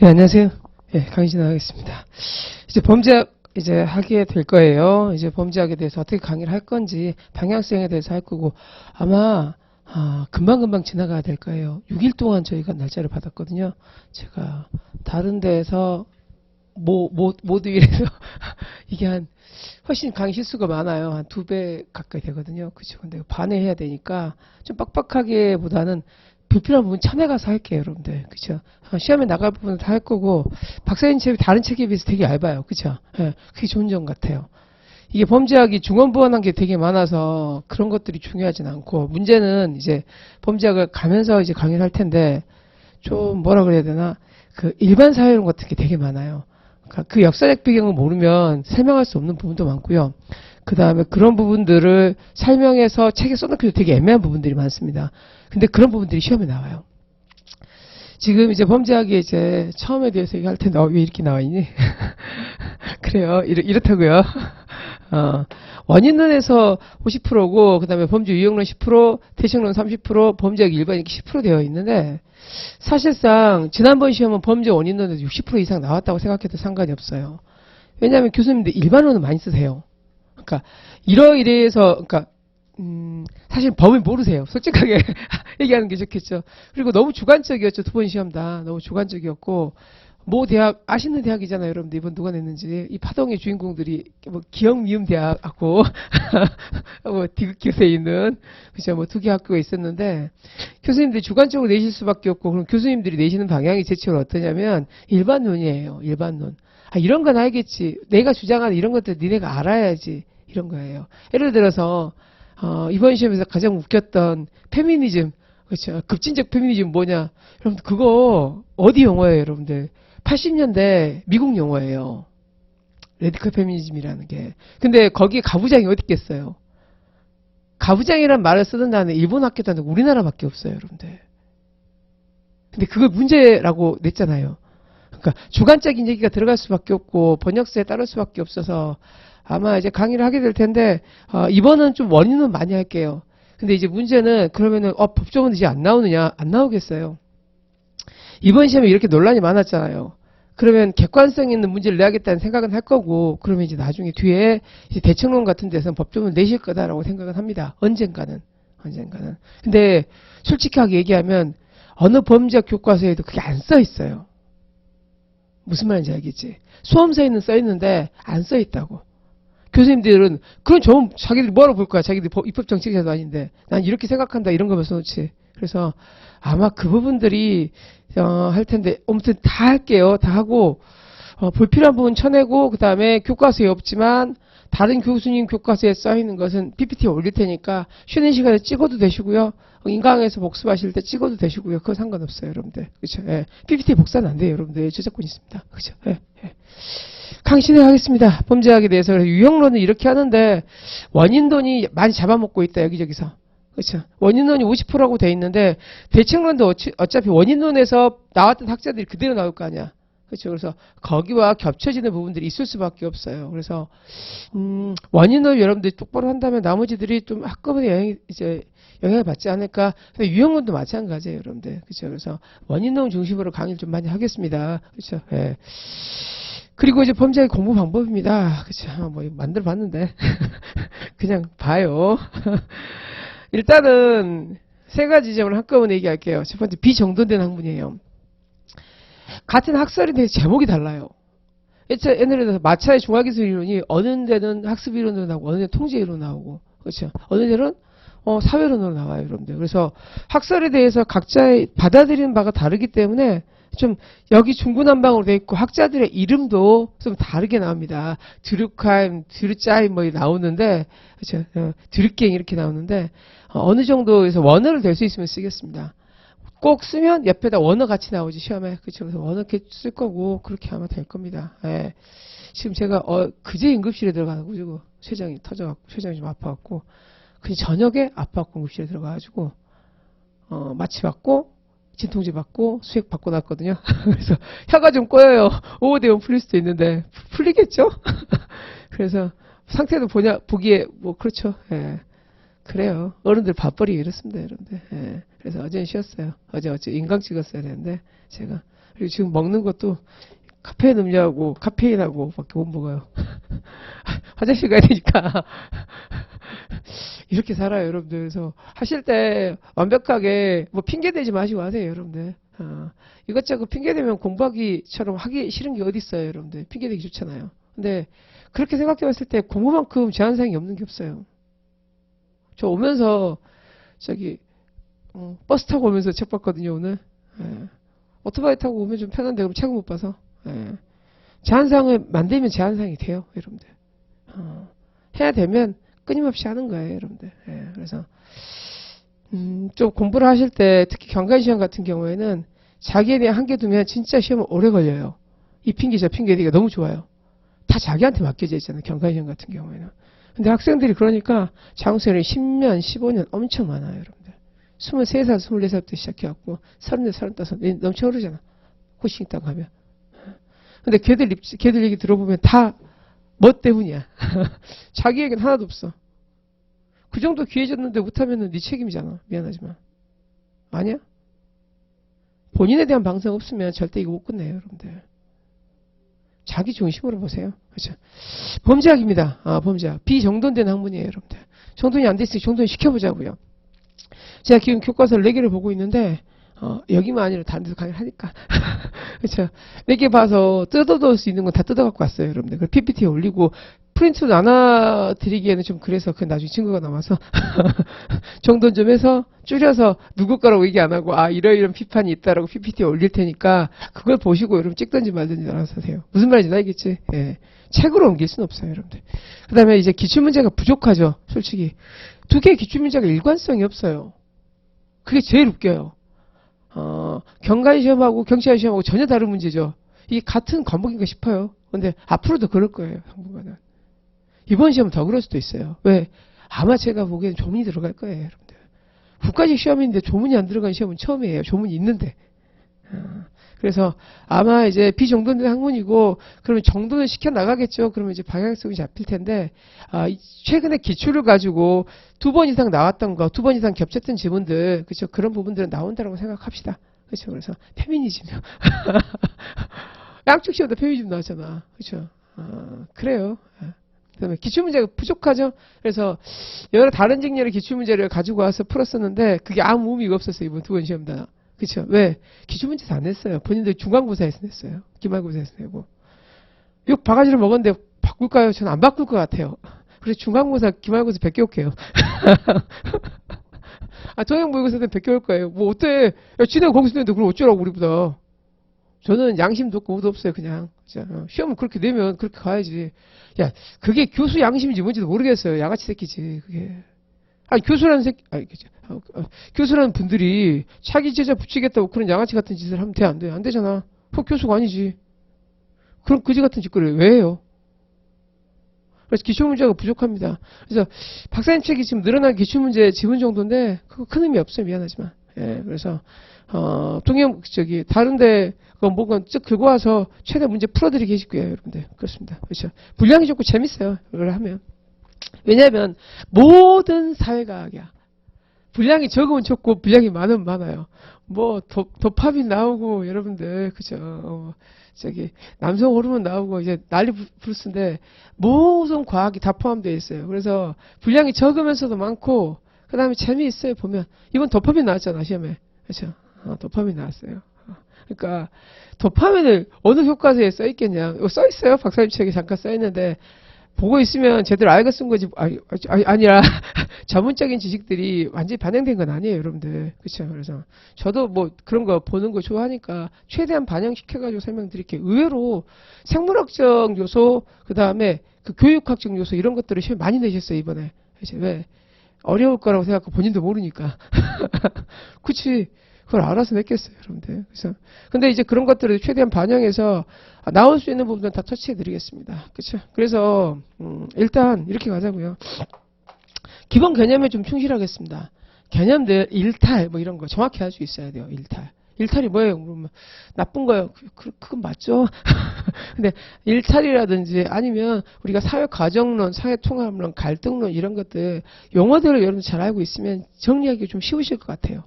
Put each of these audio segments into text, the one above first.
예, 안녕하세요. 예, 강의 나가겠습니다. 이제 범죄학 이제 하게 될 거예요. 이제 범죄학에 대해서 어떻게 강의를 할 건지 방향성에 대해서 할 거고 아마 금방금방 지나가야 될 거예요. 6일 동안 저희가 날짜를 받았거든요. 제가 다른 데에서 모두 일해서 이게 훨씬 강의 실수가 많아요. 한 2배 가까이 되거든요. 그죠? 근데 반회해야 되니까 좀 빡빡하게보다는 불필요한 부분 참여 가서 할게요, 여러분들. 그죠? 시험에 나갈 부분은 다 할 거고, 박사님 책이 다른 책에 비해서 되게 얇아요. 그죠? 예, 그게 좋은 점 같아요. 이게 범죄학이 중원부원한 게 되게 많아서 그런 것들이 중요하진 않고, 문제는 이제 범죄학을 가면서 이제 강의를 할 텐데, 좀 뭐라 그래야 되나, 그 일반 사회론 같은 게 되게 많아요. 그러니까 그 역사적 배경을 모르면 설명할 수 없는 부분도 많고요. 그 다음에 그런 부분들을 설명해서 책에 써놓기도 되게 애매한 부분들이 많습니다. 근데 그런 부분들이 시험에 나와요. 지금 이제 범죄학에 이제 처음에 대해서 얘기할 텐데, 왜 이렇게 나와 있니? 그래요. 이렇다고요. 원인론에서 50%고, 그 다음에 범죄 유형론 10%, 대칭론 30%, 범죄학 일반이 10% 되어 있는데, 사실상 지난번 시험은 범죄 원인론에서 60% 이상 나왔다고 생각해도 상관이 없어요. 왜냐하면 교수님들 일반론은 많이 쓰세요. 그러니까 이러이래해서 그러니까 사실 범위 모르세요. 솔직하게 얘기하는 게 좋겠죠. 그리고 너무 주관적이었죠. 2번 시험 다 너무 주관적이었고 모 대학 아시는 대학이잖아요. 여러분들 이번 누가 냈는지 이 파동의 주인공들이 뭐 기억 미음 대학하고 뭐 디귿교세에 있는 그죠 뭐 2개 학교가 있었는데 교수님들이 주관적으로 내실 수밖에 없고 그럼 교수님들이 내시는 방향이 제치로 어떠냐면 일반론이에요. 일반론. 이런 건 알겠지. 내가 주장하는 이런 것들 니네가 알아야지. 이런 거예요. 예를 들어서 이번 시험에서 가장 웃겼던 페미니즘, 그렇죠? 급진적 페미니즘 뭐냐? 여러분 그거 어디 용어예요, 여러분들? 80년대 미국 용어예요. 레디컬 페미니즘이라는 게. 근데 거기에 가부장이 어디 있겠어요? 가부장이란 말을 쓰는 나라는 일본 학교도 아니고 우리나라밖에 없어요, 여러분들. 근데 그걸 문제라고 냈잖아요. 그러니까 주관적인 얘기가 들어갈 수밖에 없고 번역서에 따를 수밖에 없어서 아마 이제 강의를 하게 될 텐데 이번은 좀 원인은 많이 할게요. 근데 이제 문제는 그러면은 법조문은 이제 안 나오느냐? 안 나오겠어요. 이번 시험에 이렇게 논란이 많았잖아요. 그러면 객관성 있는 문제를 내야겠다는 생각은 할 거고 그러면 이제 나중에 뒤에 이제 대청론 같은 데서는 법조문 내실 거다라고 생각은 합니다. 언젠가는. 근데 솔직하게 얘기하면 어느 범죄학 교과서에도 그게 안 써 있어요. 무슨 말인지 알겠지? 수험서에는 써 있는데 안 써 있다고. 교수님들은 그건 좀 자기들 뭐라고 볼 거야. 자기들 입법 정책자도 아닌데 난 이렇게 생각한다 이런 거면 써놓지. 그래서 아마 그 부분들이 할 텐데 아무튼 다 할게요. 다 하고 불필요한 부분 쳐내고 그 다음에 교과서에 없지만 다른 교수님 교과서에 써있는 것은 PPT에 올릴 테니까 쉬는 시간에 찍어도 되시고요. 인강에서 복습하실 때 찍어도 되시고요. 그건 상관없어요, 여러분들. 그렇죠? 예. PPT 복사는 안 돼요, 여러분들. 저작권 있습니다. 그렇죠? 예. 강의 진행하겠습니다. 범죄학에 대해서 유형론은 이렇게 하는데 원인론이 많이 잡아먹고 있다, 여기저기서. 그렇죠? 원인론이 50%라고 돼 있는데 대칭론도 어차피 원인론에서 나왔던 학자들이 그대로 나올 거 아니야. 그렇죠. 그래서 거기와 겹쳐지는 부분들이 있을 수밖에 없어요. 그래서 원인을 여러분들이 똑바로 한다면 나머지들이 좀 한꺼번에 영향을 받지 않을까. 근데 유형론도 마찬가지예요, 여러분들. 그렇죠. 그래서 원인론 중심으로 강의를 좀 많이 하겠습니다. 그렇죠. 예. 그리고 이제 범죄의 공부 방법입니다. 그렇죠. 뭐 만들어 봤는데 그냥 봐요. 일단은 3가지 지점을 한꺼번에 얘기할게요. 첫 번째 비정돈된 학문이에요. 같은 학설에 대해서 제목이 달라요. 옛날에 마차의 중화기술 이론이 어느 데는 학습 이론으로 나오고 어느 데는 통제 이론으로 나오고 그렇죠. 어느 데는 사회론으로 나와요, 여러분들. 그래서 학설에 대해서 각자의 받아들이는 바가 다르기 때문에 좀 여기 중구난방으로 돼 있고 학자들의 이름도 좀 다르게 나옵니다. 드루카임, 드루짜임 뭐 나오는데 그렇죠. 드루갱 이렇게 나오는데 어느 정도에서 원어를 될 수 있으면 쓰겠습니다. 꼭 쓰면 옆에다 원어 같이 나오지 시험에. 그렇죠. 그래서 원어 이렇게 쓸 거고 그렇게 하면 될 겁니다. 예. 지금 제가 그제 응급실에 들어가가지고 췌장이 터져갖고 췌장이 좀 아파갖고 그 저녁에 아파갖고 응급실에 들어가가지고 마취 받고 진통제 받고 수액 받고 났거든요. 그래서 혀가 좀 꼬여요. 오후 되면 풀릴 수도 있는데 풀리겠죠? 그래서 상태도 보기에 뭐 그렇죠. 예. 그래요. 어른들 밥벌이 이렇습니다, 여러분들. 예. 그래서 어제는 쉬었어요. 어제 인강 찍었어야 되는데, 제가. 그리고 지금 먹는 것도 카페인 음료하고 카페인하고 밖에 못 먹어요. 화장실 가야 되니까. 이렇게 살아요, 여러분들. 그래서 하실 때 완벽하게 뭐 핑계 대지 마시고 하세요, 여러분들. 이것저것 핑계 대면 공부하기처럼 하기 싫은 게 어디 있어요, 여러분들. 핑계 대기 좋잖아요. 근데 그렇게 생각해 봤을 때 공부만큼 제한사항이 없는 게 없어요. 저 오면서 버스 타고 오면서 책 봤거든요, 오늘. 예. 오토바이 타고 오면 좀 편한데 그럼 책을 못 봐서. 예. 제한사항을 만들면 제한사항이 돼요, 여러분들. 해야 되면 끊임없이 하는 거예요, 여러분들. 예. 그래서 좀 공부를 하실 때 특히 경관시험 같은 경우에는 자기에 대한 한계 두면 진짜 시험은 오래 걸려요. 이 핑계 저 핑계 대기가 너무 좋아요. 다 자기한테 맡겨져 있잖아요, 경관시험 같은 경우에는. 근데 학생들이 그러니까 장수생활이 10년, 15년 엄청 많아요, 여러분들. 23살, 24살부터 시작해갖고 34, 35 넘쳐 흐르잖아. 호칭 있다고 하면. 근데 걔들 얘기 들어보면 다 뭐 때문이야. 자기에겐 하나도 없어. 그 정도 기회 줬는데 못하면은 네 책임이잖아. 미안하지만. 아니야? 본인에 대한 방상 없으면 절대 이거 못 끝내요, 여러분들. 자기 중심으로 보세요. 그렇죠? 범죄학입니다. 범죄학. 비정돈된 학문이에요, 여러분들. 정돈이 안 됐으니 정돈 시켜보자고요. 제가 지금 교과서를 4개를 보고 있는데 여기만 아니라 다른 데서 강의를 하니까 그렇죠. 4개 봐서 뜯어놓을 수 있는 건 다 뜯어갖고 왔어요, 여러분들. 그걸 PPT에 올리고 프린트 나눠드리기에는 좀 그래서 그 나중에 친구가 남아서 정돈 좀 해서 줄여서 누구 거라고 얘기 안 하고 이런 비판이 있다라고 PPT에 올릴 테니까 그걸 보시고 여러분 찍든지 말든지 알아서 하세요. 무슨 말인지 알겠지? 예. 책으로 옮길 수는 없어요, 여러분들. 그 다음에 이제 기출문제가 부족하죠, 솔직히. 2개의 기출문제가 일관성이 없어요. 그게 제일 웃겨요. 경관시험하고 경찰시험하고 전혀 다른 문제죠. 이게 같은 과목인가 싶어요. 근데 앞으로도 그럴 거예요, 당분간은. 이번 시험은 더 그럴 수도 있어요. 왜? 아마 제가 보기엔 조문이 들어갈 거예요, 여러분들. 국가직 시험인데 조문이 안 들어간 시험은 처음이에요. 조문이 있는데. 그래서 아마 이제 비정돈된 학문이고 그러면 정돈을 시켜 나가겠죠. 그러면 이제 방향성이 잡힐 텐데 최근에 기출을 가지고 2번 이상 나왔던 거, 2번 이상 겹쳤던 지문들, 그렇죠? 그런 부분들은 나온다고 생각합시다. 그렇죠? 그래서 페미니즘이요. 양쪽 시험도 페미니즘 나왔잖아. 그렇죠? 그래요. 그다음에 기출문제가 부족하죠. 그래서 여러 다른 직렬의 기출문제를 가지고 와서 풀었었는데 그게 아무 의미가 없었어요. 이번 2번 시험 다. 그쵸? 왜? 기출문제 다 냈어요. 본인들 중간고사에서 냈어요. 기말고사에서 내고. 욕 바가지를 먹었는데 바꿀까요? 저는 안 바꿀 것 같아요. 그래서 중간고사, 기말고사 100개 올게요. 저녁 모의고사 때는 100개 올 거예요. 뭐 어때? 야, 지네가 거기서 냈는데 그럼 어쩌라고 우리보다. 저는 양심도 없고 뭐도 없어요, 그냥. 시험을 그렇게 내면 그렇게 가야지. 야, 그게 교수 양심인지 뭔지도 모르겠어요. 양아치 새끼지, 그게. 교수라는 교수라는 분들이 자기 제자 붙이겠다고 그런 양아치 같은 짓을 하면 돼, 안 돼? 안 되잖아. 교수가 아니지. 그럼 그지 같은 짓거리를 왜 해요? 그래서 기출문제가 부족합니다. 그래서 박사님 책이 지금 늘어난 기출문제 지문 정도인데 그거 큰 의미 없어요, 미안하지만. 예, 그래서 다른데 뭔가 쭉 긁고 와서 최대 문제 풀어드리게 해줄게요, 여러분들. 그렇습니다. 그렇죠. 분량이 좋고 재밌어요, 이걸 하면. 왜냐하면 모든 사회과학이야. 분량이 적으면 적고 분량이 많으면 많아요. 뭐 도파민 나오고 여러분들 그죠? 남성 호르몬 나오고 이제 난리 부르스인데 모든 과학이 다 포함되어 있어요. 그래서 분량이 적으면서도 많고 그 다음에 재미있어요. 보면 이번 도파민 나왔잖아, 시험에. 그렇죠? 도파민 나왔어요. 그러니까 도파민을 어느 교과서에 써 있겠냐? 이거 써 있어요. 박사님 책에 잠깐 써 있는데. 보고 있으면 제대로 알고 쓴 거지, 아니라, 전문적인 지식들이 완전히 반영된 건 아니에요, 여러분들. 그쵸? 그래서, 저도 뭐 그런 거 보는 거 좋아하니까, 최대한 반영시켜가지고 설명드릴게요. 의외로 생물학적 요소, 그 다음에 그 교육학적 요소, 이런 것들을 시험 많이 내셨어요, 이번에. 이제 왜? 어려울 거라고 생각하고 본인도 모르니까. 그치? 그걸 알아서 냈겠어요, 여러분들. 그래서, 근데 이제 그런 것들을 최대한 반영해서 나올 수 있는 부분은 다 터치해 드리겠습니다. 그쵸? 그래서, 일단 이렇게 가자고요. 기본 개념에 좀 충실하겠습니다. 개념들, 일탈, 뭐 이런 거 정확히 할 수 있어야 돼요, 일탈. 일탈이 뭐예요? 그러면 나쁜 거예요. 그건 맞죠. 근데 일탈이라든지 아니면 우리가 사회과정론, 사회통합론, 갈등론 이런 것들 용어들을 여러분 잘 알고 있으면 정리하기 좀 쉬우실 것 같아요.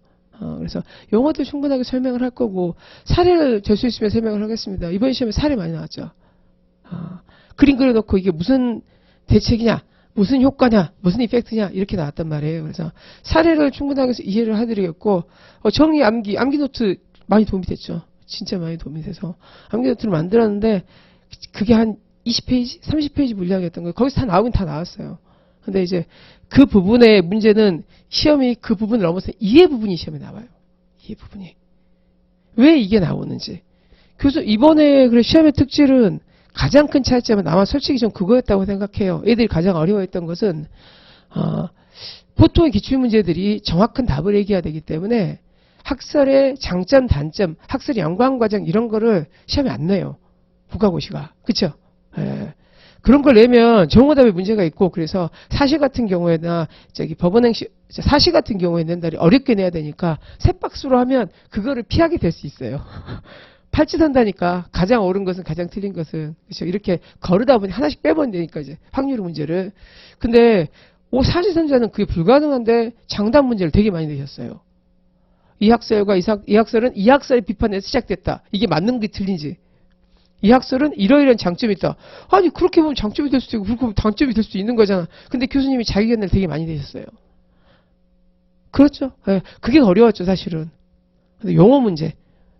그래서 용어들 충분하게 설명을 할 거고 사례를 될 수 있으면 설명을 하겠습니다. 이번 시험에 사례 많이 나왔죠. 그림 그려놓고 이게 무슨 대책이냐, 무슨 효과냐, 무슨 이펙트냐 이렇게 나왔단 말이에요. 그래서 사례를 충분하게 이해를 해드리겠고 정리 암기 노트 많이 도움이 됐죠. 진짜 많이 도움이 돼서 암기 노트를 만들었는데 그게 한 20페이지, 30페이지 분량이었던 거예요. 거기서 다 나오긴 다 나왔어요. 근데 이제 그 부분의 문제는 시험이 그 부분을 넘어서 이해 부분이 시험에 나와요. 이해 부분이. 왜 이게 나오는지. 그래서 이번에 그래 시험의 특질은 가장 큰 차이점은 아마 솔직히 좀 그거였다고 생각해요. 애들이 가장 어려워했던 것은 보통의 기출문제들이 정확한 답을 얘기해야 되기 때문에 학설의 장점, 단점, 학설의 연관과정 이런 거를 시험에 안 내요. 국가고시가. 그쵸? 예. 그런 걸 내면 정오답에 문제가 있고 그래서 사시 같은 경우에나 법원행시 사시 같은 경우에 낸다 어렵게 내야 되니까 셋박스로 하면 그거를 피하게 될 수 있어요. 팔찌선다니까 가장 옳은 것은 가장 틀린 것은 그렇죠. 이렇게 거르다 보니 하나씩 빼면 되니까 이제 확률 문제를. 근데 사시선자는 그게 불가능한데 장단 문제를 되게 많이 내셨어요. 이 학설과 이 학설은 이 학설의 비판에서 시작됐다. 이게 맞는 게 틀린지. 이 학설은 이러이러한 장점이 있다. 아니 그렇게 보면 장점이 될 수도 있고 그렇게 보면 단점이 될 수도 있는 거잖아. 근데 교수님이 자기 견해를 되게 많이 내셨어요. 그렇죠. 네, 그게 어려웠죠 사실은. 근데 용어 문제.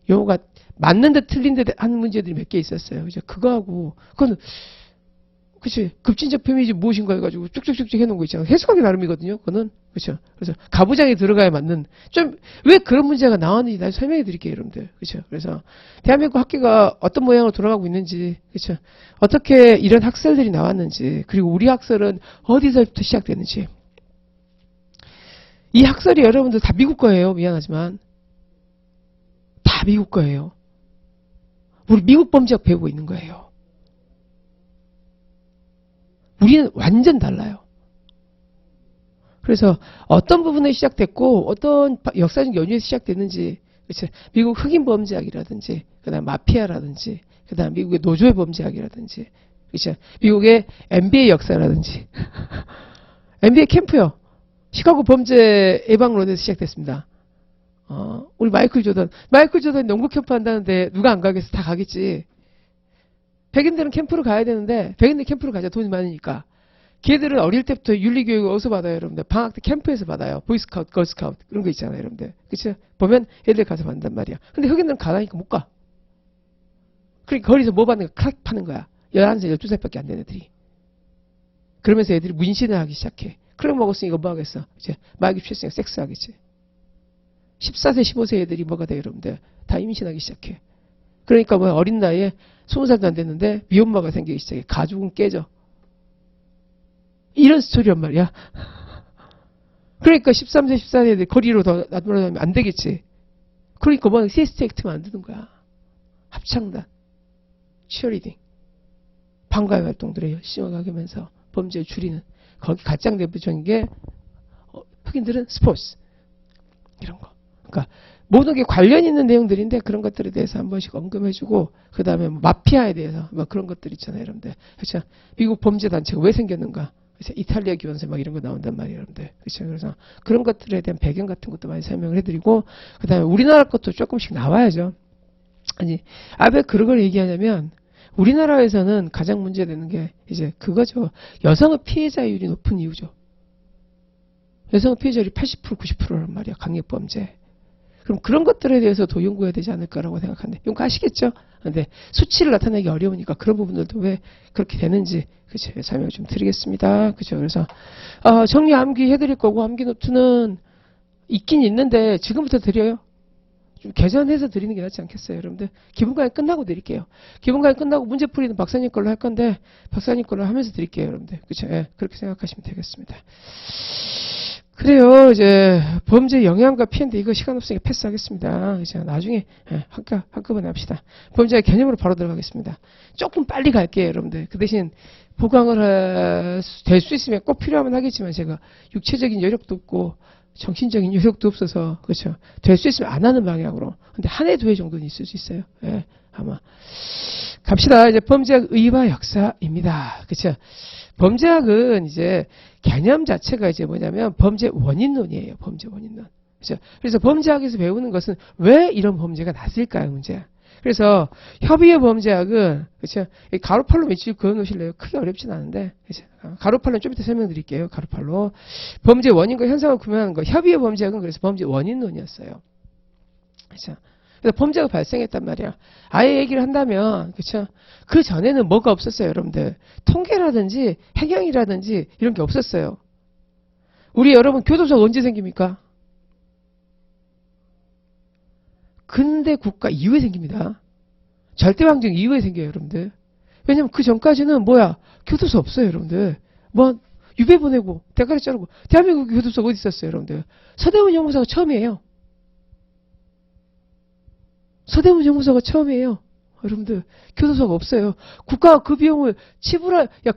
용어가 맞는 듯 틀린 듯 하는 문제들이 몇 개 있었어요. 이제 그거하고 그건 그치 급진적 표현이 무엇인가 해가지고 쭉쭉쭉쭉 해놓은 거 있잖아요. 해석하기 나름이거든요. 그거는 그렇죠. 그래서 가부장에 들어가야 맞는 좀 왜 그런 문제가 나왔는지 다시 설명해 드릴게요, 여러분들. 그렇죠. 그래서 대한민국 학교가 어떤 모양으로 돌아가고 있는지, 그렇죠. 어떻게 이런 학설들이 나왔는지, 그리고 우리 학설은 어디서부터 시작됐는지. 이 학설이 여러분들 다 미국 거예요. 미안하지만 다 미국 거예요. 우리 미국 범죄학 배우고 있는 거예요. 우리는 완전 달라요. 그래서 어떤 부분에 시작됐고 어떤 역사적 연유에서 시작됐는지 그렇죠? 미국 흑인 범죄학이라든지 그다음 마피아라든지 그다음 미국의 노조의 범죄학이라든지 그렇죠? 미국의 NBA 역사라든지 NBA 캠프요. 시카고 범죄 예방론에서 시작됐습니다. 우리 마이클 조던 농구 캠프 한다는데 누가 안 가겠어? 다 가겠지. 백인들은 캠프를 가야 되는데 백인들 캠프를 가자. 돈이 많으니까. 걔들은 어릴 때부터 윤리교육을 어디서 받아요, 여러분들? 방학 때 캠프에서 받아요. 보이스카우트, 걸스카우트 그런 거 있잖아요, 여러분들. 그쵸? 보면 애들 가서 받는단 말이야. 근데 흑인들은 가라니까 못 가. 그러니까 거기서 뭐 받는 거야? 크랙 파는 거야. 11살, 12살밖에 안 된 애들이. 그러면서 애들이 문신을 하기 시작해. 크랙 먹었으니까 뭐 하겠어? 이제 마약이 취했으니까 섹스 하겠지. 14세, 15세 애들이 뭐가 돼요, 여러분들? 다 임신하기 시작해. 그러니까 뭐 어린 나이에 20살도 안 됐는데 미혼모가 생기기 시작해. 가족은 깨져. 이런 스토리란 말이야. 그러니까 13세, 14세 애들 거리로 더 나돌아다니면 안 되겠지. 그러니까 뭐 CST 액트 만드는 거야. 합창단, 치어리딩, 방과후 활동들을 열심히 하면서 범죄를 줄이는. 거기 가장 대표적인 게 흑인들은 스포츠 이런 거. 그러니까 모든 게 관련 있는 내용들인데 그런 것들에 대해서 한 번씩 언급해주고 그 다음에 뭐 마피아에 대해서 뭐 그런 것들 있잖아요, 여러분들. 그렇죠? 미국 범죄 단체가 왜 생겼는가? 그렇죠? 이탈리아 기원서 막 이런 거 나온단 말이에요, 여러분들. 그렇죠? 그래서 그런 것들에 대한 배경 같은 것도 많이 설명을 해드리고 그 다음에 우리나라 것도 조금씩 나와야죠. 아니, 왜 그런 걸 얘기하냐면 우리나라에서는 가장 문제되는 게 이제 그거죠. 여성의 피해자율이 높은 이유죠. 여성의 피해자율이 80%, 90%란 말이야. 강력범죄. 그럼 그런 것들에 대해서 더 연구해야 되지 않을까라고 생각하는데 연구하시겠죠? 근데 수치를 나타내기 어려우니까 그런 부분들도 왜 그렇게 되는지 그쵸? 설명을 좀 드리겠습니다. 그죠? 그래서 정리 암기 해드릴 거고 암기 노트는 있긴 있는데 지금부터 드려요. 좀 개선해서 드리는 게 낫지 않겠어요, 여러분들? 기본강의 끝나고 드릴게요. 기본강의 끝나고 문제풀이는 박사님 걸로 할 건데 박사님 걸로 하면서 드릴게요, 여러분들. 그렇죠? 예, 그렇게 생각하시면 되겠습니다. 그래요. 이제 범죄 영향과 피해인데 이거 시간 없으니까 패스하겠습니다. 이제 나중에 한꺼번에 합시다. 범죄의 개념으로 바로 들어가겠습니다. 조금 빨리 갈게요, 여러분들. 그 대신 보강을 될 수 있으면 꼭 필요하면 하겠지만 제가 육체적인 여력도 없고 정신적인 요력도 없어서, 그렇죠. 될 수 있으면 안 하는 방향으로. 근데 한 해, 두 해 정도는 있을 수 있어요. 예, 아마. 갑시다. 이제 범죄학 의의와 역사입니다. 그렇죠. 범죄학은 이제 개념 자체가 이제 뭐냐면 범죄 원인론이에요. 범죄 원인론. 그렇죠. 그래서 범죄학에서 배우는 것은 왜 이런 범죄가 났을까요? 문제야. 그래서 협의의 범죄학은 그렇죠. 가로팔로 며칠 그어놓으실래요? 크게 어렵진 않은데 그렇죠. 가로팔로는 좀 이따 설명드릴게요. 가로팔로 범죄 원인과 현상을 구별하는 거. 협의의 범죄학은 그래서 범죄 원인론이었어요. 그렇죠. 그래서 범죄가 발생했단 말이야. 아예 얘기를 한다면 그렇죠. 그 전에는 뭐가 없었어요, 여러분들. 통계라든지 행형이라든지 이런 게 없었어요. 우리 여러분 교도소가 언제 생깁니까? 근대 국가 이후에 생깁니다. 절대왕정 이후에 생겨요, 여러분들. 왜냐면 그 전까지는 뭐야? 교도소 없어요, 여러분들. 뭐 유배 보내고 대가리 자르고 대한민국 교도소가 어디 있었어요, 여러분들? 서대문 형무소가 처음이에요. 서대문 형무소가 처음이에요. 여러분들 교도소가 없어요. 국가가 그 비용을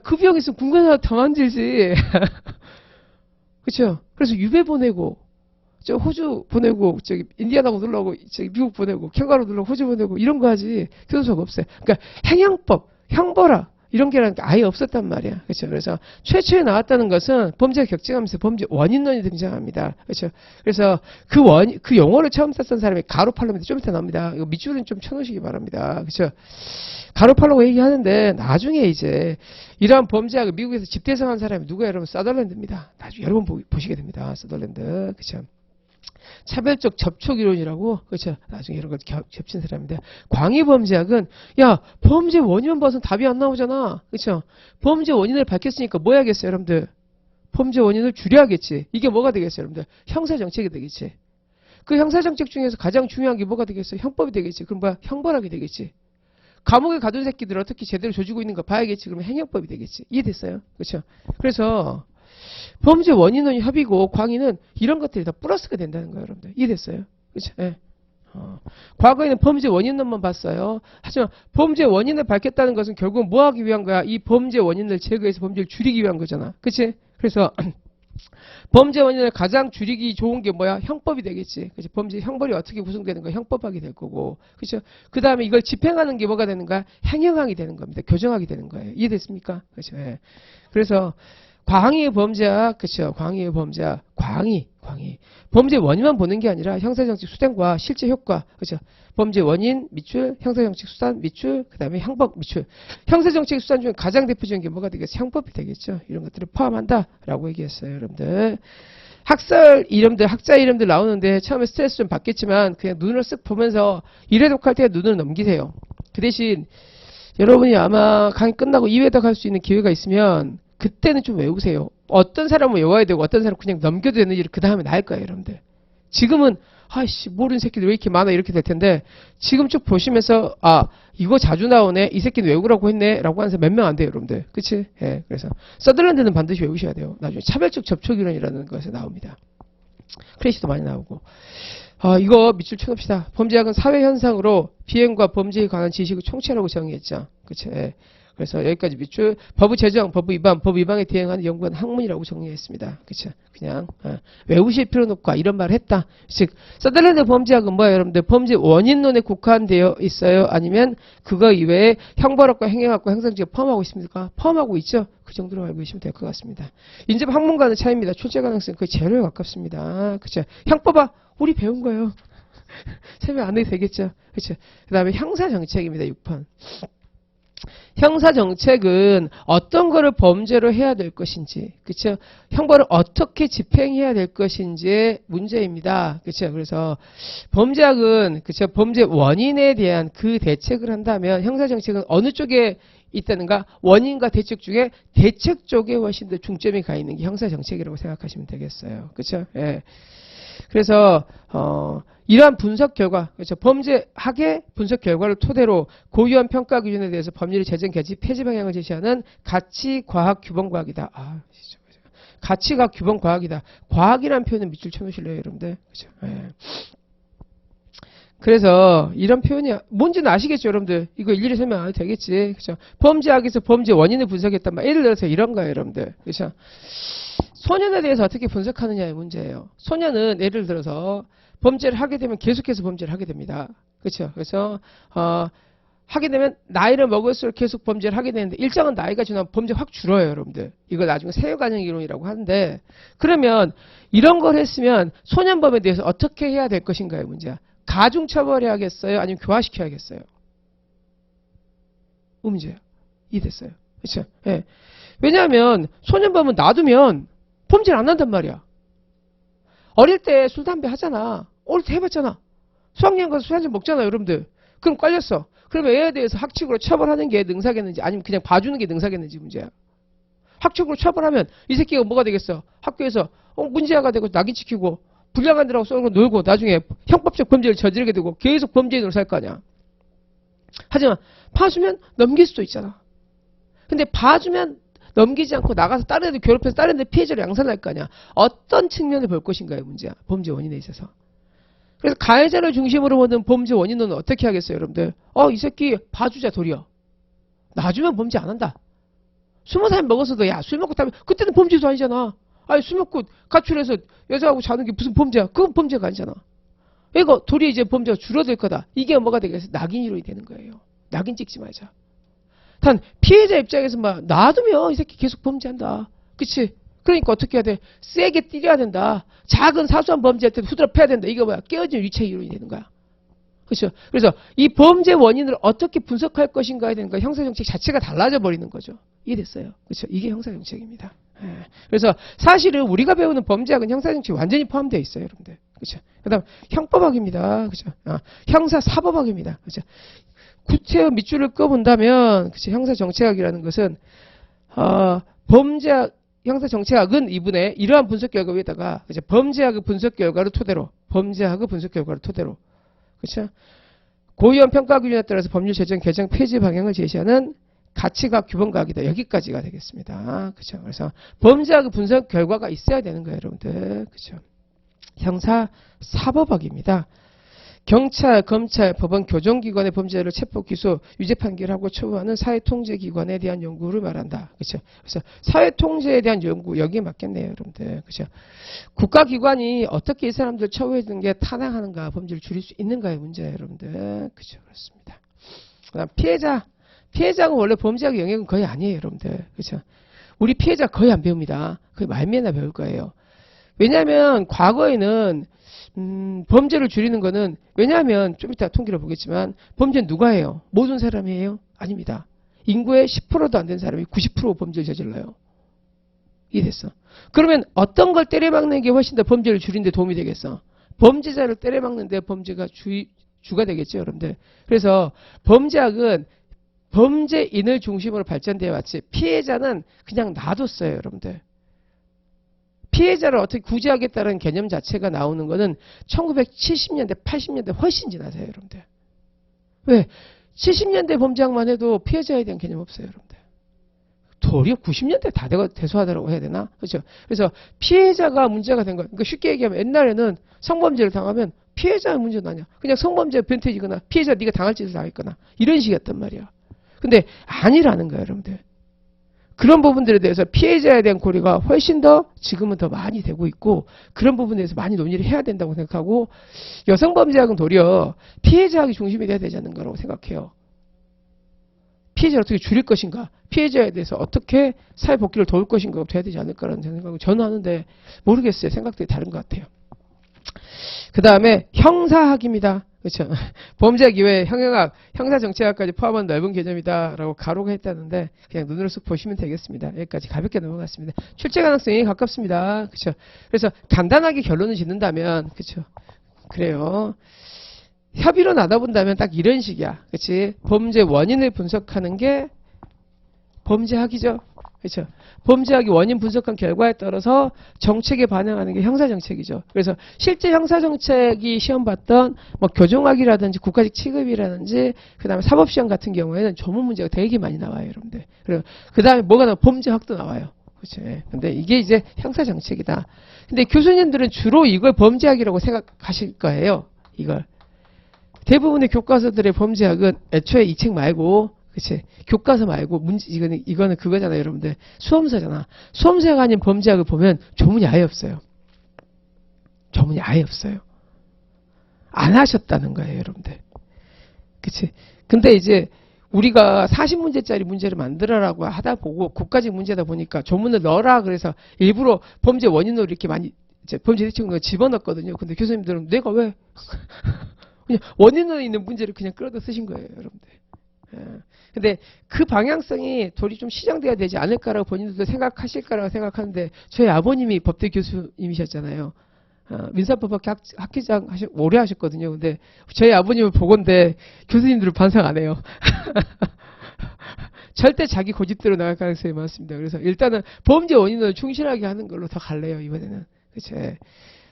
그 비용 있으면 군대나 더 만들지. 그렇죠? 그래서 유배 보내고 저 호주 보내고 저기 인디아나 놀라고 저기 미국 보내고 캥거루 놀라고 호주 보내고 이런 거 하지 교도소가 없어요. 그러니까 행형법, 형벌학 이런 게라는 게 아예 없었단 말이야. 그렇죠? 그래서 최초에 나왔다는 것은 범죄가 격증하면서 범죄 원인론이 등장합니다. 그렇죠? 그래서 그 용어를 처음 썼던 사람이 가로팔로인데 좀 이따 나옵니다. 이거 밑줄은 좀 쳐놓으시기 바랍니다. 그렇죠? 가로팔로고 얘기하는데 나중에 이제 이러한 범죄가 미국에서 집대성한 사람이 누구예요? 여러분 서덜랜드입니다. 나중에 여러분 보시게 됩니다. 서덜랜드. 그렇죠? 차별적 접촉 이론이라고 그렇죠. 나중에 이런 걸 겹친 사람인데 광의범죄학은 야 범죄 원인만 봐서는 답이 안 나오잖아. 그렇죠. 범죄 원인을 밝혔으니까 뭐 해야겠어요, 여러분들? 범죄 원인을 줄여야겠지. 이게 뭐가 되겠어요, 여러분들? 형사정책이 되겠지. 그 형사정책 중에서 가장 중요한 게 뭐가 되겠어요? 형법이 되겠지. 그럼 뭐야? 형벌하게 되겠지. 감옥에 가둔 새끼들 어떻게 제대로 조지고 있는 거 봐야겠지. 그러면 행형법이 되겠지. 이해됐어요? 그렇죠. 그래서 범죄 원인은 협의고 광의는 이런 것들이 다 플러스가 된다는 거예요, 여러분들. 이해됐어요? 그렇죠? 예. 과거에는 범죄 원인론만 봤어요. 하지만 범죄 원인을 밝혔다는 것은 결국 뭐 하기 위한 거야? 이 범죄 원인을 제거해서 범죄를 줄이기 위한 거잖아. 그치? 그래서 범죄 원인을 가장 줄이기 좋은 게 뭐야? 형법이 되겠지. 그치? 범죄 형벌이 어떻게 구성되는 거야? 형법학이 될 거고. 그렇죠? 그 다음에 이걸 집행하는 게 뭐가 되는 거야? 행형학이 되는 겁니다. 교정학이 되는 거예요. 이해됐습니까? 그렇죠? 예. 그래서 광의의 범죄학, 그렇죠? 광의의 범죄학, 광의. 범죄 원인만 보는 게 아니라 형사정책 수단과 실제 효과, 그렇죠? 범죄 원인 밑줄, 형사정책 수단 밑줄, 그 다음에 형법 밑줄. 형사정책 수단 중에 가장 대표적인 게 뭐가 되겠어요? 형법이 되겠죠? 이런 것들을 포함한다라고 얘기했어요, 여러분들. 학자 이름들 나오는데 처음에 스트레스 좀 받겠지만 그냥 눈을 쓱 보면서 이래독할 때 눈을 넘기세요. 그 대신 여러분이 아마 강의 끝나고 2회다 갈 수 있는 기회가 있으면 그때는 좀 외우세요. 어떤 사람은 외워야 되고 어떤 사람은 그냥 넘겨도 되는 일을 그 다음에 나을 거예요, 여러분들. 지금은 아이씨 모르는 새끼들 왜 이렇게 많아 이렇게 될 텐데 지금 쭉 보시면서 아 이거 자주 나오네 이 새끼는 외우라고 했네 라고 하는 사람 몇 명 안 돼요, 여러분들. 그치? 예. 그래서 서덜랜드는 반드시 외우셔야 돼요. 나중에 차별적 접촉이론이라는 것에 나옵니다. 크래시도 많이 나오고. 이거 밑줄 쳐놓읍시다. 범죄학은 사회현상으로 비행과 범죄에 관한 지식을 총체라고 정의했죠. 그치? 예. 그래서 여기까지 밑줄 법의 제정, 법 위반에 대응하는 연구원 학문이라고 정리했습니다. 그쵸? 그냥 외우실 필요는 없고 이런 말을 했다. 즉 서덜랜드 범죄학은 뭐예요, 여러분들? 범죄 원인론에 국한되어 있어요? 아니면 그거 이외에 형벌학과 행형학과 형사정책 포함하고 있습니까? 포함하고 있죠. 그 정도로 알고 계시면 될 것 같습니다. 인접 학문과는 차이입니다. 출제 가능성 거의 제로에 가깝습니다. 그쵸? 형법아 우리 배운 거예요. 설명 안 해도 되겠죠. 그쵸? 그 다음에 형사정책입니다. 6번. 형사정책은 어떤 거를 범죄로 해야 될 것인지, 그쵸? 형벌을 어떻게 집행해야 될 것인지의 문제입니다. 그쵸? 그래서 범죄학은, 그쵸? 범죄 원인에 대한 그 대책을 한다면 형사정책은 어느 쪽에 있다는가? 원인과 대책 중에 대책 쪽에 훨씬 더 중점이 가 있는 게 형사정책이라고 생각하시면 되겠어요. 그쵸? 예. 그래서 이러한 분석 결과, 그렇죠. 범죄학의 분석 결과를 토대로 고유한 평가 기준에 대해서 법률의 제정, 개지, 폐지 방향을 제시하는 가치과학 규범과학이다. 가치과학 규범과학이다. 과학이라는 표현은 밑줄 쳐놓으실래요, 여러분들? 그렇죠. 예. 그래서 이런 표현이 뭔지는 아시겠죠, 여러분들? 이거 일일이 설명 안 해도 되겠지, 그렇죠? 범죄학에서 범죄 원인을 분석했단 말. 예를 들어서 이런 거예요, 여러분들. 그렇죠? 소년에 대해서 어떻게 분석하느냐의 문제예요. 소년은 예를 들어서 범죄를 하게 되면 계속해서 범죄를 하게 됩니다. 그렇죠? 그래서 하게 되면 나이를 먹을수록 계속 범죄를 하게 되는데 일정한 나이가 지나면 범죄 확 줄어요, 여러분들. 이걸 나중에 세유관용 이론이라고 하는데 그러면 이런 걸 했으면 소년범에 대해서 어떻게 해야 될 것인가의 문제야. 가중처벌해야겠어요? 아니면 교화시켜야겠어요? 문제예요. 이해됐어요. 그렇죠? 예. 왜냐하면 소년범은 놔두면 범죄를 안 한단 말이야. 어릴 때 술, 담배 하잖아. 어릴 때 해봤잖아. 수학여행 가서 술 한잔 먹잖아, 여러분들. 그럼 걸렸어. 그러면 애에 대해서 학칙으로 처벌하는 게 능사겠는지 아니면 그냥 봐주는 게 능사겠는지 문제야. 학칙으로 처벌하면 이 새끼가 뭐가 되겠어? 학교에서 문제아가 되고 낙인 찍히고 불량한 데라고 쏘는 거 놀고 나중에 형법적 범죄를 저지르게 되고 계속 범죄의 노릇 살 거 아니야. 하지만 봐주면 넘길 수도 있잖아. 근데 봐주면 넘기지 않고 나가서 다른 애들 괴롭혀서 다른 애들 피해자를 양산할 거 아니야. 어떤 측면을 볼 것인가의 문제야. 범죄 원인에 있어서. 그래서 가해자를 중심으로 보는 범죄 원인은 어떻게 하겠어요, 여러분들? 이 새끼 봐주자 도리어. 놔주면 범죄 안 한다. 20살 먹어서도 야, 술 먹고 타면 그때는 범죄도 아니잖아. 아니, 술 먹고 가출해서 여자하고 자는 게 무슨 범죄야? 그건 범죄가 아니잖아. 이거 도리어 이제 범죄가 줄어들 거다. 이게 뭐가 되겠어? 낙인 이론이 되는 거예요. 낙인 찍지 말자. 단 피해자 입장에서 막 놔두면 이 새끼 계속 범죄한다. 그치? 그러니까 어떻게 해야 돼? 세게 때려야 된다. 작은 사소한 범죄할 때 후드려 패야 된다. 이거 뭐야? 깨어진 위체 이론이 되는 거야. 그렇죠? 그래서 이 범죄 원인을 어떻게 분석할 것인가에 대한 형사정책 자체가 달라져 버리는 거죠. 이해됐어요? 그렇죠? 이게 형사정책입니다. 그래서 사실은 우리가 배우는 범죄학은 형사정책이 완전히 포함되어 있어요, 여러분들. 그렇죠? 그다음 형법학입니다. 그렇죠? 형사사법학입니다. 그렇죠? 구체의 밑줄을 꺼본다면, 그렇죠? 형사정책학이라는 것은 범죄학 형사정책학은 이분의 이러한 분석 결과 위에다가 그렇죠? 범죄학의 분석 결과를 토대로 그렇죠? 고위험 평가 기준에 따라서 법률 제정 개정 폐지 방향을 제시하는 가치과학 규범과학이다. 여기까지가 되겠습니다. 그렇죠? 그래서 범죄학의 분석 결과가 있어야 되는 거예요, 여러분들. 그렇죠? 형사 사법학입니다. 경찰, 검찰, 법원, 교정기관의 범죄를 체포, 기소, 유죄 판결하고 처우하는 사회통제기관에 대한 연구를 말한다. 그렇죠? 그래서 사회통제에 대한 연구 여기에 맞겠네요, 여러분들. 그렇죠? 국가기관이 어떻게 이 사람들 처우해주는 게 타당하는가, 범죄를 줄일 수 있는가의 문제예요, 여러분들. 그렇죠? 그렇습니다. 그다음 피해자는 원래 범죄학의 영역은 거의 아니에요, 여러분들. 그렇죠? 우리 피해자 거의 안 배웁니다. 거의 말미에나 배울 거예요. 왜냐하면 과거에는 범죄를 줄이는 거는 왜냐하면 좀 이따 통계를 보겠지만 범죄는 누가 해요? 모든 사람이에요? 아닙니다. 인구의 10%도 안 된 사람이 90% 범죄를 저질러요. 이해됐어? 그러면 어떤 걸 때려막는 게 훨씬 더 범죄를 줄이는 데 도움이 되겠어? 범죄자를 때려막는 데 범죄가 주가 되겠죠, 여러분들. 그래서 범죄학은 범죄인을 중심으로 발전되어 왔지 피해자는 그냥 놔뒀어요, 여러분들. 피해자를 어떻게 구제하겠다는 개념 자체가 나오는 거는 1970년대, 80년대 훨씬 지나서요, 여러분들. 왜? 70년대 범죄학만 해도 피해자에 대한 개념 없어요, 여러분들. 도리어 90년대 다 대소하다라고 해야 되나? 그렇죠? 그래서 피해자가 문제가 된 거예요. 그러니까 쉽게 얘기하면 옛날에는 성범죄를 당하면 피해자의 문제는 아니야. 그냥 성범죄 변태지거나 피해자 네가 당할 짓을 당했거나 이런 식이었단 말이야. 근데 아니라는 거예요, 여러분들. 그런 부분들에 대해서 피해자에 대한 고려가 훨씬 더 지금은 더 많이 되고 있고 그런 부분에 대해서 많이 논의를 해야 된다고 생각하고 여성범죄학은 도리어 피해자학이 중심이 돼야 되지 않는 거라고 생각해요. 피해자를 어떻게 줄일 것인가, 피해자에 대해서 어떻게 사회 복귀를 도울 것인가가 돼야 되지 않을까라는 생각을 저는 하는데 모르겠어요. 생각들이 다른 것 같아요. 그 다음에 형사학입니다. 그렇죠. 범죄학 이외에 형용학, 형사정책학까지 포함한 넓은 개념이다라고 가로가 했다는데 그냥 눈으로 쓱 보시면 되겠습니다. 여기까지 가볍게 넘어갔습니다. 출제 가능성이 가깝습니다. 그렇죠. 그래서 간단하게 결론을 짓는다면 그렇죠. 그래요. 협의로 나눠본다면 딱 이런 식이야. 그렇지. 범죄 원인을 분석하는 게 범죄학이죠. 그렇죠. 범죄학이 원인 분석한 결과에 따라서 정책에 반영하는 게 형사정책이죠. 그래서 실제 형사정책이 시험 봤던 뭐 교정학이라든지 국가직 취급이라든지 그다음에 사법시험 같은 경우에는 조문 문제가 되게 많이 나와요, 여러분들. 그리고 그다음에 뭐가 나와? 범죄학도 나와요. 그렇죠. 근데 이게 이제 형사정책이다. 근데 교수님들은 주로 이걸 범죄학이라고 생각하실 거예요. 이걸. 대부분의 교과서들의 범죄학은 애초에 이 책 말고 그치? 교과서 말고 문제, 이거는 그거잖아요, 여러분들. 수험서잖아. 수험서가 아닌 범죄학을 보면 조문이 아예 없어요. 조문이 아예 없어요. 안 하셨다는 거예요, 여러분들. 그치? 근데 이제 우리가 40문제짜리 문제를 만들어라고 하다 보고 국가직 문제다 보니까 조문을 넣어라 그래서 일부러 범죄 원인으로 이렇게 많이 이제 범죄 대책을 집어넣었거든요. 근데 교수님들은 내가 왜 그냥 원인으로 있는 문제를 그냥 끌어다 쓰신 거예요, 여러분들. 근데 그 방향성이 도리 좀 시정돼야 되지 않을까라고 본인들도 생각하실 거라고 생각하는데 저희 아버님이 법대 교수님이셨잖아요. 민사법학회 학회장 오래 하셨거든요. 근데 저희 아버님을 보건데 교수님들은 반성 안 해요. 절대 자기 고집대로 나갈 가능성이 많습니다. 그래서 일단은 범죄 원인을 충실하게 하는 걸로 더 갈래요, 이번에는. 그쵸?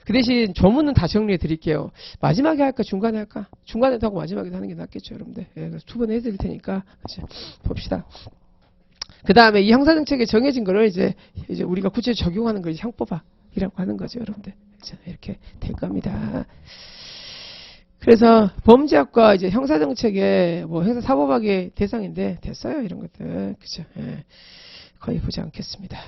그 대신 조문은 다 정리해 드릴게요. 마지막에 할까, 중간에 할까? 중간에도 하고 마지막에도 하는 게 낫겠죠, 여러분들. 그래서 두 번 해드릴 테니까, 그쵸? 봅시다. 그 다음에 이 형사정책에 정해진 거를 이제 우리가 구체적으로 적용하는 걸 형법학이라고 하는 거죠, 여러분들. 그쵸? 이렇게 될 겁니다. 그래서 범죄학과 이제 형사정책의 뭐 형사사법학의 대상인데 됐어요, 이런 것들. 그죠? 예. 거의 보지 않겠습니다.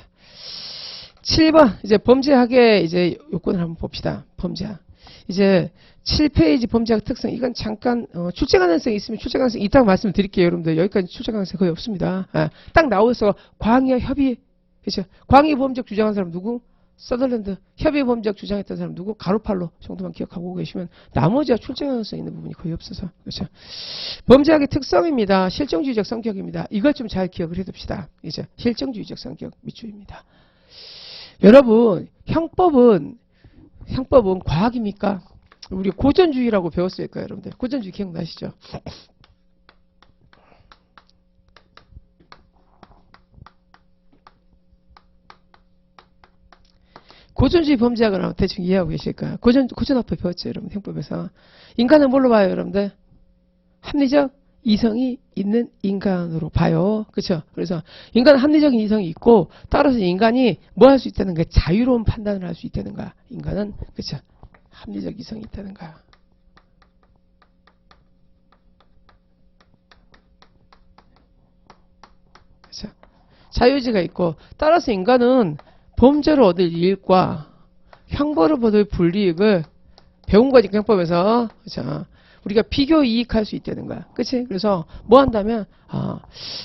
7번 이제 범죄학의 이제 요건을 한번 봅시다. 범죄학. 이제 7페이지 범죄학 특성. 이건 잠깐 출제 가능성이 있으면 출제 가능성이 있다고 말씀을 드릴게요, 여러분들. 여기까지 출제 가능성이 거의 없습니다. 딱 나와서 광의와 협의. 그렇죠? 광의 범죄학 주장한 사람 누구? 서덜랜드. 협의 범죄학 주장했던 사람 누구? 가로팔로 정도만 기억하고 계시면 나머지가 출제 가능성 있는 부분이 거의 없어서. 그렇죠? 범죄학의 특성입니다. 실정주의적 성격입니다. 이걸 좀 잘 기억을 해둡시다. 이제 실정주의적 성격 밑줄입니다. 여러분, 형법은 과학입니까? 우리 고전주의라고 배웠을 거예요, 여러분들. 고전주의 기억나시죠? 고전주의 범죄학을 대충 이해하고 계실까요? 고전학법 배웠죠, 여러분, 형법에서. 인간은 뭘로 봐요, 여러분들? 합리적 이성이 있는 인간으로 봐요. 그렇죠? 그래서 인간은 합리적인 이성이 있고 따라서 인간이 뭐 할 수 있다는 거야? 자유로운 판단을 할 수 있다는 거야. 인간은 그렇죠? 합리적 이성이 있다는 거야. 그렇죠? 자유의지가 있고 따라서 인간은 범죄를 얻을 이익과 형벌을 받을 불이익을 배운 거지, 형법에서. 그렇죠? 우리가 비교 이익할 수 있다는 거야. 그치? 그래서 뭐 한다면,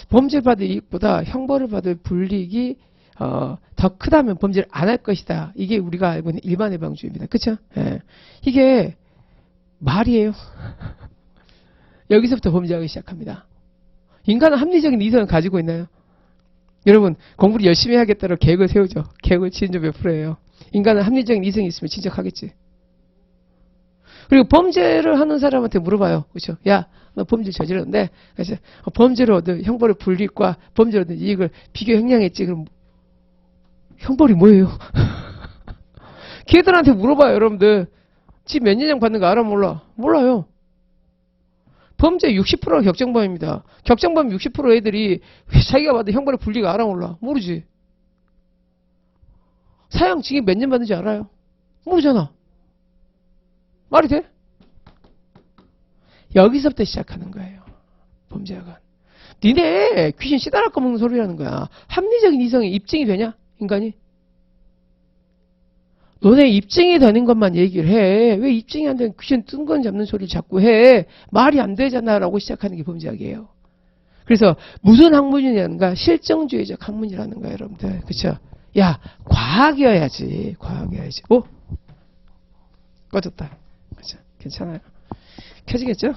범죄를 받을 이익보다 형벌을 받을 불이익이, 더 크다면 범죄를 안 할 것이다. 이게 우리가 알고 있는 일반 예방주의입니다. 그쵸? 예. 이게 말이에요. 여기서부터 범죄하기 시작합니다. 인간은 합리적인 이성을 가지고 있나요? 여러분, 공부를 열심히 해야겠다고 계획을 세우죠. 계획을 진짜 몇 프로예요? 인간은 합리적인 이성이 있으면 진척하겠지. 그리고 범죄를 하는 사람한테 물어봐요. 그렇죠? 야, 너 범죄 저질렀는데, 그래서 범죄를 얻은 형벌의 불이익과 범죄를 얻은 이익을 비교 형량했지. 그럼 형벌이 뭐예요? 걔들한테 물어봐요, 여러분들. 지 몇 년형 받는 거 알아, 몰라? 몰라요. 범죄 60%가 격정범입니다. 격정범 60% 애들이 자기가 받은 형벌의 불이익 알아, 몰라? 모르지. 사형 징역 몇 년 받는지 알아요? 모르잖아. 말이 돼? 여기서부터 시작하는 거예요. 범죄학은. 니네 귀신 씨다랄 거먹는 소리라는 거야. 합리적인 이성이 입증이 되냐? 인간이? 너네 입증이 되는 것만 얘기를 해. 왜 입증이 안 되는 귀신 뜬 건 잡는 소리를 자꾸 해. 말이 안 되잖아 라고 시작하는 게 범죄학이에요. 그래서 무슨 학문이냐는가? 실정주의적 학문이라는 거예요, 여러분들. 그쵸? 야, 과학이어야지. 과학이어야지. 오? 꺼졌다. 그쵸? 괜찮아요. 켜지겠죠?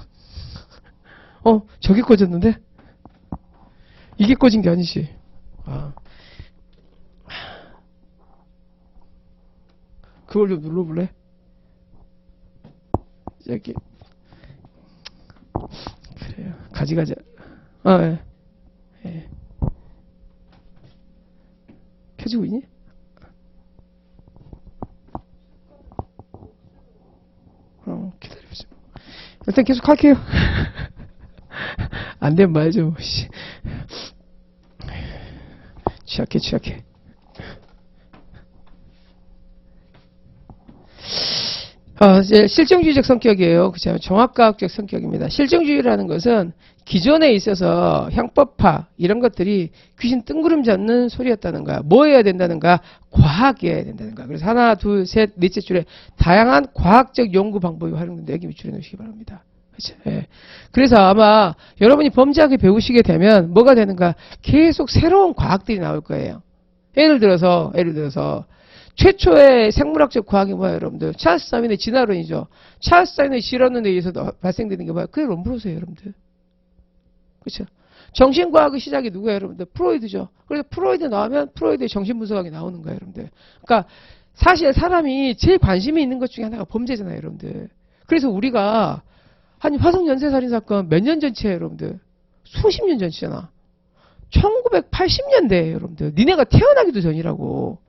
저기 꺼졌는데? 이게 꺼진 게 아니지. 그걸 좀 눌러볼래? 여기. 그래요. 가지가지. 예. 예. 켜지고 있니? 기다려보자. 일단 계속 할게요. 안 되면 말 좀. 취약해. 이제 실증주의적 성격이에요. 그죠? 종합과학적 성격입니다. 실증주의라는 것은 기존에 있어서 형법파 이런 것들이 귀신 뜬구름 잡는 소리였다는 거야. 뭐 해야 된다는 거야? 과학이어야 된다는 거야. 그래서 하나, 둘, 셋, 넷째 줄에 다양한 과학적 연구 방법이 활용된다. 여기 밑줄에 넣으시기 바랍니다. 그렇죠? 예. 그래서 아마 여러분이 범죄학을 배우시게 되면 뭐가 되는가? 계속 새로운 과학들이 나올 거예요. 예를 들어서 최초의 생물학적 과학이 뭐예요, 여러분들? 찰스 다윈의 진화론이죠. 찰스 다윈의 진화론에 의해서 발생되는 게 뭐예요? 그게 롬브로스예요, 여러분들. 그렇죠? 정신과학의 시작이 누구예요, 여러분들? 프로이드죠. 그래서 프로이드 나오면 프로이드의 정신분석학이 나오는 거예요, 여러분들. 그러니까 사실 사람이 제일 관심이 있는 것 중에 하나가 범죄잖아요, 여러분들. 그래서 우리가 한 화성 연쇄살인 사건 몇 년 전치예요, 여러분들? 수십 년 전치잖아. 1980년대예요, 여러분들. 니네가 태어나기도 전이라고.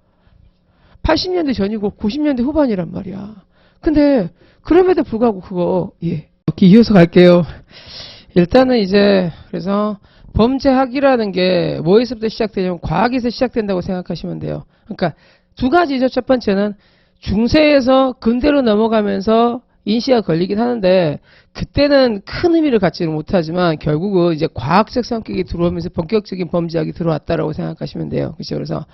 80년대 전이고 90년대 후반이란 말이야. 근데 그럼에도 불구하고 그거 이렇게 이어서 갈게요. 일단은 이제 그래서 범죄학이라는 게 뭐에서부터 시작되냐면 과학에서 시작된다고 생각하시면 돼요. 그러니까 두 가지죠. 첫 번째는 중세에서 근대로 넘어가면서 인시가 걸리긴 하는데 그때는 큰 의미를 갖지는 못하지만 결국은 이제 과학적 성격이 들어오면서 본격적인 범죄학이 들어왔다라고 생각하시면 돼요. 그렇죠? 그래서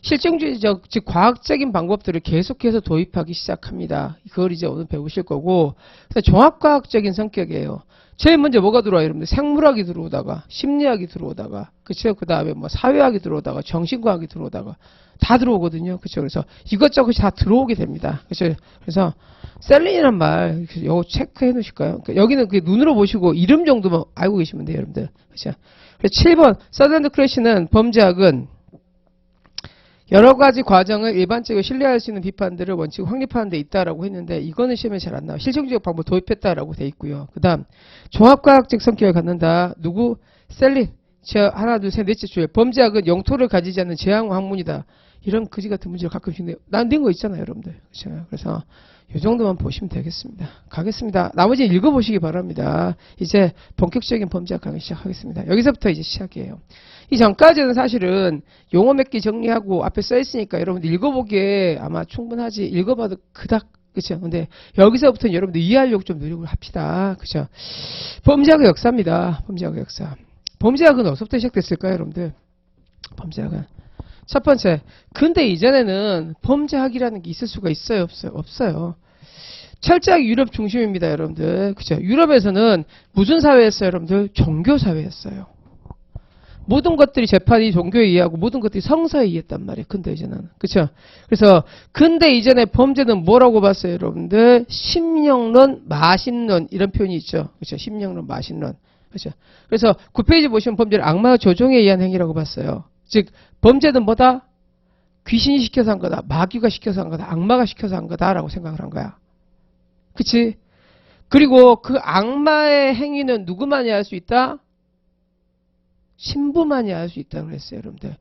실증주의적 즉 과학적인 방법들을 계속해서 도입하기 시작합니다. 그걸 이제 오늘 배우실 거고 그래서 종합과학적인 성격이에요. 제일 먼저 뭐가 들어와요, 여러분들? 생물학이 들어오다가 심리학이 들어오다가 그렇죠? 그 다음에 뭐 사회학이 들어오다가 정신과학이 들어오다가 다 들어오거든요. 그렇죠? 그래서 이것저것 다 들어오게 됩니다. 그렇죠? 그래서 셀린이란 말 이거 체크해 놓으실까요? 그러니까 여기는 그 눈으로 보시고 이름 정도만 알고 계시면 돼요, 여러분들. 그렇죠? 그래서 7번 서전드 크래시는 범죄학은 여러 가지 과정을 일반적으로 신뢰할 수 있는 비판들을 원칙 확립하는 데 있다라고 했는데 이거는 시험에 잘 안 나와요. 실증주의적 방법 도입했다라고 돼 있고요. 그 다음 종합과학적 성격을 갖는다. 누구? 셀린. 하나, 둘, 셋, 넷째 주에 범죄학은 영토를 가지지 않는 제왕 학문이다. 이런 그지 같은 문제를 가끔씩 난 거 있잖아요, 여러분들. 그렇죠? 그래서 이 정도만 보시면 되겠습니다. 가겠습니다. 나머지 읽어보시기 바랍니다. 이제 본격적인 범죄학 강의 시작하겠습니다. 여기서부터 이제 시작이에요. 이 전까지는 사실은 용어 몇 개 정리하고 앞에 써 있으니까 여러분들 읽어보기에 아마 충분하지. 읽어봐도 그닥 그렇죠. 근데 여기서부터는 여러분들 이해하려고 좀 노력을 합시다. 그렇죠. 범죄학의 역사입니다. 범죄학의 역사. 범죄학은 어디서부터 시작됐을까요, 여러분들? 범죄학은 첫 번째, 근데 이전에는 범죄학이라는 게 있을 수가 있어요, 없어요? 없어요. 철저하게 유럽 중심입니다, 여러분들. 그죠? 유럽에서는 무슨 사회였어요, 여러분들? 종교 사회였어요. 모든 것들이 재판이 종교에 의하고 모든 것들이 성서에 의했단 말이에요. 근대 이전은. 그렇죠? 그래서 근대 이전의 범죄는 뭐라고 봤어요, 여러분들? 심령론, 마신론 이런 표현이 있죠. 그렇죠? 심령론, 마신론. 그렇죠? 그래서 9페이지 보시면 범죄를 악마 조종에 의한 행위라고 봤어요. 즉 범죄는 뭐다? 귀신이 시켜서 한 거다. 마귀가 시켜서 한 거다. 악마가 시켜서 한 거다라고 생각을 한 거야. 그치? 그리고 그 악마의 행위는 누구만이 할 수 있다? 신부만이 할 수 있다고 그랬어요, 여러분들.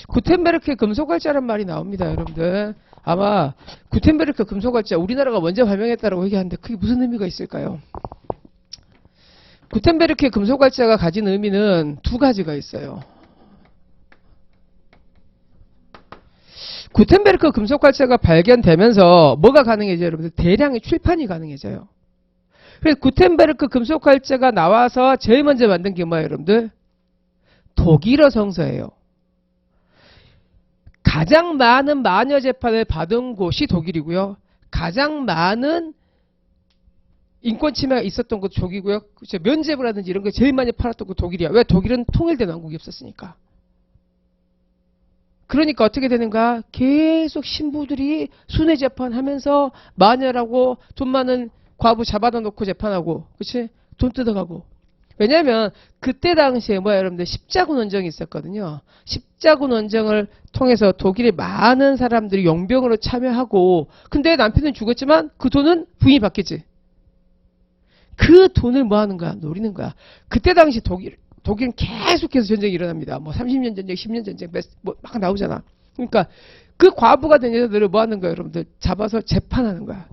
구텐베르크의 금속활자란 말이 나옵니다, 여러분들. 아마 구텐베르크 금속활자 우리나라가 먼저 발명했다라고 얘기하는데 그게 무슨 의미가 있을까요? 구텐베르크의 금속활자가 가진 의미는 두 가지가 있어요. 구텐베르크 금속활자가 발견되면서 뭐가 가능해져요, 여러분들? 대량의 출판이 가능해져요. 그래서 구텐베르크 금속활자가 나와서 제일 먼저 만든 게 뭐예요, 여러분들? 독일어 성서예요. 가장 많은 마녀 재판을 받은 곳이 독일이고요. 가장 많은 인권 침해가 있었던 곳 독일이고요. 면죄부라든지 이런 거 제일 많이 팔았던 곳 독일이야. 왜? 독일은 통일된 왕국이 없었으니까. 그러니까 어떻게 되는가? 계속 신부들이 순회 재판하면서 마녀라고 돈 많은 과부 잡아다 놓고 재판하고, 그치? 돈 뜯어가고. 왜냐면 그때 당시에 뭐야, 여러분들 십자군 원정이 있었거든요. 십자군 원정을 통해서 독일의 많은 사람들이 용병으로 참여하고, 근데 남편은 죽었지만 그 돈은 부인이 받겠지. 그 돈을 뭐 하는 거야? 노리는 거야. 그때 당시 독일은 계속해서 전쟁이 일어납니다. 뭐 30년 전쟁, 10년 전쟁, 뭐 막 나오잖아. 그러니까 그 과부가 된 여자들을 뭐 하는 거야, 여러분들? 잡아서 재판하는 거야.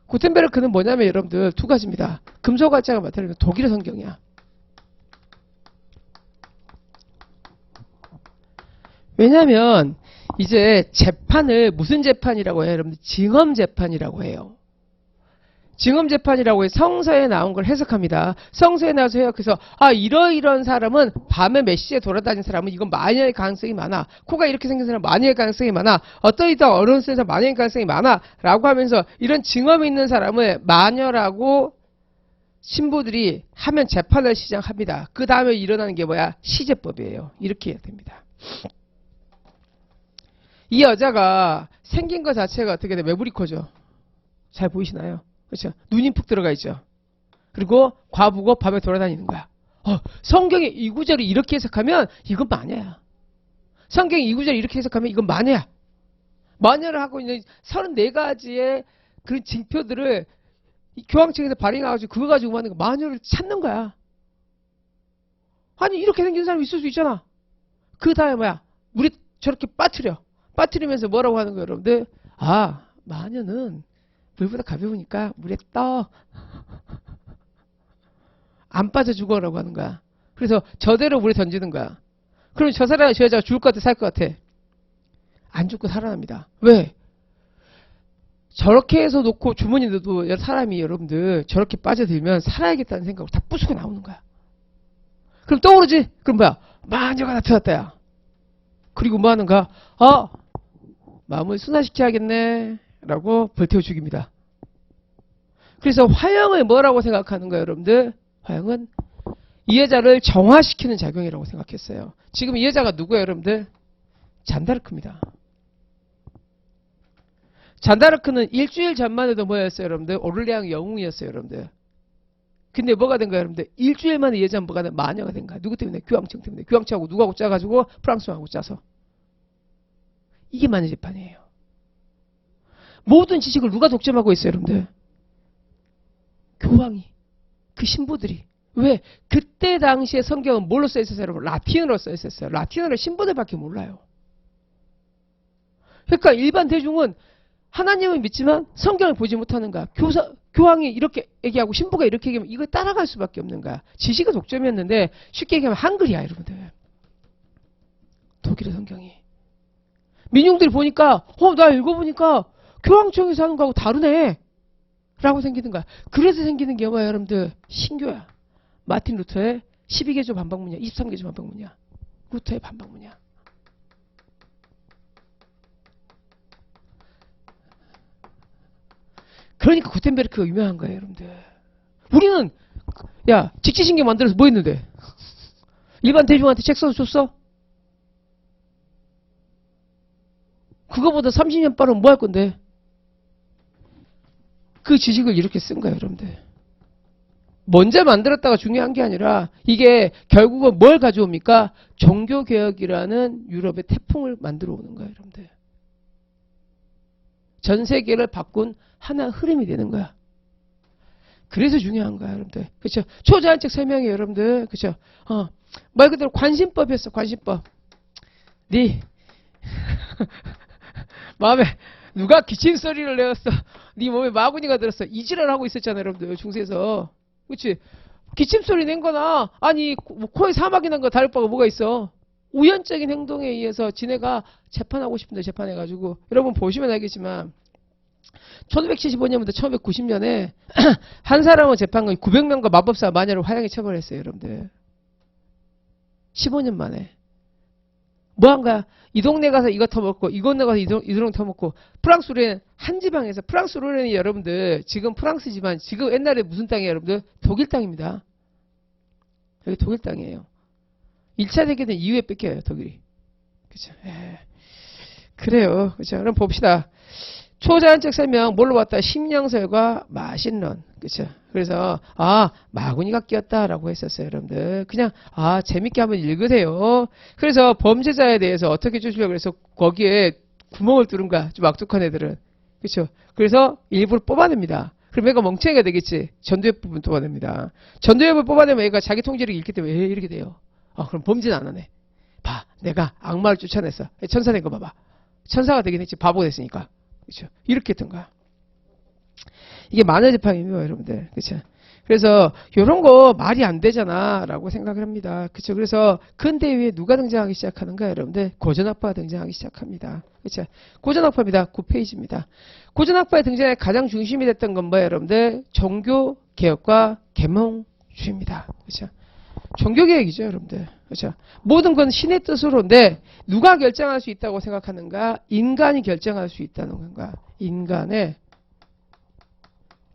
구텐베르크는 뭐냐면 여러분들 두 가지입니다. 금속활자가 나타나는 독일의 성경이야. 왜냐면 이제 재판을 무슨 재판이라고 해요? 여러분들 징험 재판이라고 해요. 징험재판이라고 해서 성서에 나온 걸 해석합니다. 성서에 나와서 해석해서 이러이런 사람은 밤에 몇 시에 돌아다니는 사람은 이건 마녀의 가능성이 많아. 코가 이렇게 생긴 사람은 마녀의 가능성이 많아. 어떠이다 어려운 데서 마녀의 가능성이 많아. 라고 하면서 이런 징험이 있는 사람을 마녀라고 신부들이 하면 재판을 시작합니다. 그 다음에 일어나는 게 뭐야? 시제법이에요. 이렇게 해야 됩니다. 이 여자가 생긴 것 자체가 어떻게 돼? 매부리코죠. 잘 보이시나요? 그렇죠. 눈이 푹 들어가 있죠. 그리고 과부고 밤에 돌아다니는 거야. 성경에 이 구절을 이렇게 해석하면 이건 마녀야. 성경에 이 구절을 이렇게 해석하면 이건 마녀야. 마녀를 하고 있는 34가지의 그런 징표들을 교황청에서 발행해가지고 그거 가지고 하는 거 마녀를 찾는 거야. 아니 이렇게 생긴 사람이 있을 수 있잖아. 그 다음에 뭐야? 물에 저렇게 빠뜨리면서 뭐라고 하는 거예요, 여러분들? 마녀는 물보다 가벼우니까 물에 떠. 안 빠져 죽어라고 하는 거야. 그래서 저대로 물에 던지는 거야. 그럼 저 여자가 죽을 것 같아, 살 것 같아? 안 죽고 살아납니다. 왜? 저렇게 해서 놓고 주머니에도 사람이 여러분들 저렇게 빠져들면 살아야겠다는 생각으로 다 부수고 나오는 거야. 그럼 떠오르지? 그럼 뭐야? 마녀가 나타났다, 야. 그리고 뭐 하는가? 마음을 순화시켜야겠네. 라고 불태워 죽입니다. 그래서 화형을 뭐라고 생각하는 거예요, 여러분들? 화형은 이 여자를 정화시키는 작용이라고 생각했어요. 지금 이 여자가 누구예요, 여러분들? 잔다르크입니다. 잔다르크는 일주일 전만 해도 뭐였어요, 여러분들? 오를레앙 영웅이었어요, 여러분들. 근데 뭐가 된 거예요, 여러분들? 일주일 만에 이 여자는 뭐가 된 마녀가 된 거야. 누구 때문에? 교황청 때문에. 교황청하고 누구하고 짜가지고 프랑스하고 짜서. 이게 마녀 재판이에요. 모든 지식을 누가 독점하고 있어요, 여러분들? 교황이. 그 신부들이. 왜? 그때 당시에 성경은 뭘로 써있었어요, 여러분? 라틴어로 써있었어요. 라틴어를 신부들밖에 몰라요. 그러니까 일반 대중은 하나님을 믿지만 성경을 보지 못하는 거야. 교황이 이렇게 얘기하고 신부가 이렇게 얘기하면 이걸 따라갈 수밖에 없는 거야. 지식은 독점이었는데 쉽게 얘기하면 한글이야, 여러분들. 독일의 성경이. 민중들이 보니까 나 읽어보니까 교황청에서 하는 거하고 다르네 라고 생기는 거야. 그래서 생기는 게 뭐야, 여러분들? 신교야. 마틴 루터의 12개조 반박문이야. 23개조 반박문이야. 루터의 반박문이야. 그러니까 구텐베르크가 유명한 거예요, 여러분들. 우리는 직지신경 만들어서 뭐 했는데? 일반 대중한테 책 써서 줬어? 그거보다 30년 빠르면 뭐 할 건데? 그 지식을 이렇게 쓴 거예요, 여러분들. 먼저 만들었다가 중요한 게 아니라 이게 결국은 뭘 가져옵니까? 종교개혁이라는 유럽의 태풍을 만들어 오는 거예요, 여러분들. 전 세계를 바꾼 하나 흐름이 되는 거야. 그래서 중요한 거야, 여러분들. 그렇죠? 초자연적 설명이에요, 여러분들. 그렇죠? 말 그대로 관심법이었어, 관심법. 네 마음에 누가 기침 소리를 내었어. 네 몸에 마구니가 들었어. 이지랄 하고 있었잖아요, 여러분들. 중세에서. 그렇지? 기침 소리 낸 거나 아니 코에 사막이 난 거 다를 바가 뭐가 있어. 우연적인 행동에 의해서 지네가 재판하고 싶은데 재판해가지고 여러분 보시면 알겠지만 1575년부터 1590년에 한 사람은 재판관 900명과 마법사 마녀를 화형에 처벌했어요, 여러분들. 15년 만에. 뭐 한 거야? 이 동네 가서 이거 터먹고 이 동네 가서 이 동네 터먹고. 프랑스 로렌 한 지방에서 프랑스 로렌이 여러분들 지금 프랑스지만 지금 옛날에 무슨 땅이에요, 여러분들? 독일 땅입니다. 여기 독일 땅이에요. 1차 대전은 이후에 뺏겨요, 독일이. 그죠? 그래요. 그죠? 그럼 봅시다. 초자연적 설명 뭘로 봤다? 심령설과 마신론. 그쵸? 그래서 마구니가 끼었다라고 했었어요, 여러분들. 그냥 재밌게 한번 읽으세요. 그래서 범죄자에 대해서 어떻게 주시려고 해서 거기에 구멍을 뚫은 거야. 좀 악독한 애들은. 그쵸? 그래서 일부러 뽑아냅니다. 그럼 얘가 멍청이가 되겠지. 전두엽 부분 뽑아냅니다. 전두엽을 뽑아내면 얘가 자기 통제력이 잃기 때문에 이렇게 돼요. 그럼 범죄는 안 하네. 봐, 내가 악마를 쫓아냈어. 천사 된 거 봐봐. 천사가 되긴 했지. 바보가 됐으니까. 그렇죠? 이렇게 했던 거야. 이게 마녀 재판이에요, 여러분들. 그렇죠? 그래서 이런 거 말이 안 되잖아 라고 생각을 합니다. 그렇죠. 그래서 근대 위에 누가 등장하기 시작하는가 여러분들? 고전학파가 등장하기 시작합니다. 그렇죠. 고전학파입니다. 9페이지입니다. 고전학파의 등장에 가장 중심이 됐던 건 뭐예요 여러분들? 종교개혁과 계몽주의입니다. 그렇죠. 종교개혁이죠 여러분들. 그렇죠. 모든 건 신의 뜻으로인데 누가 결정할 수 있다고 생각하는가? 인간이 결정할 수 있다는 건가? 인간의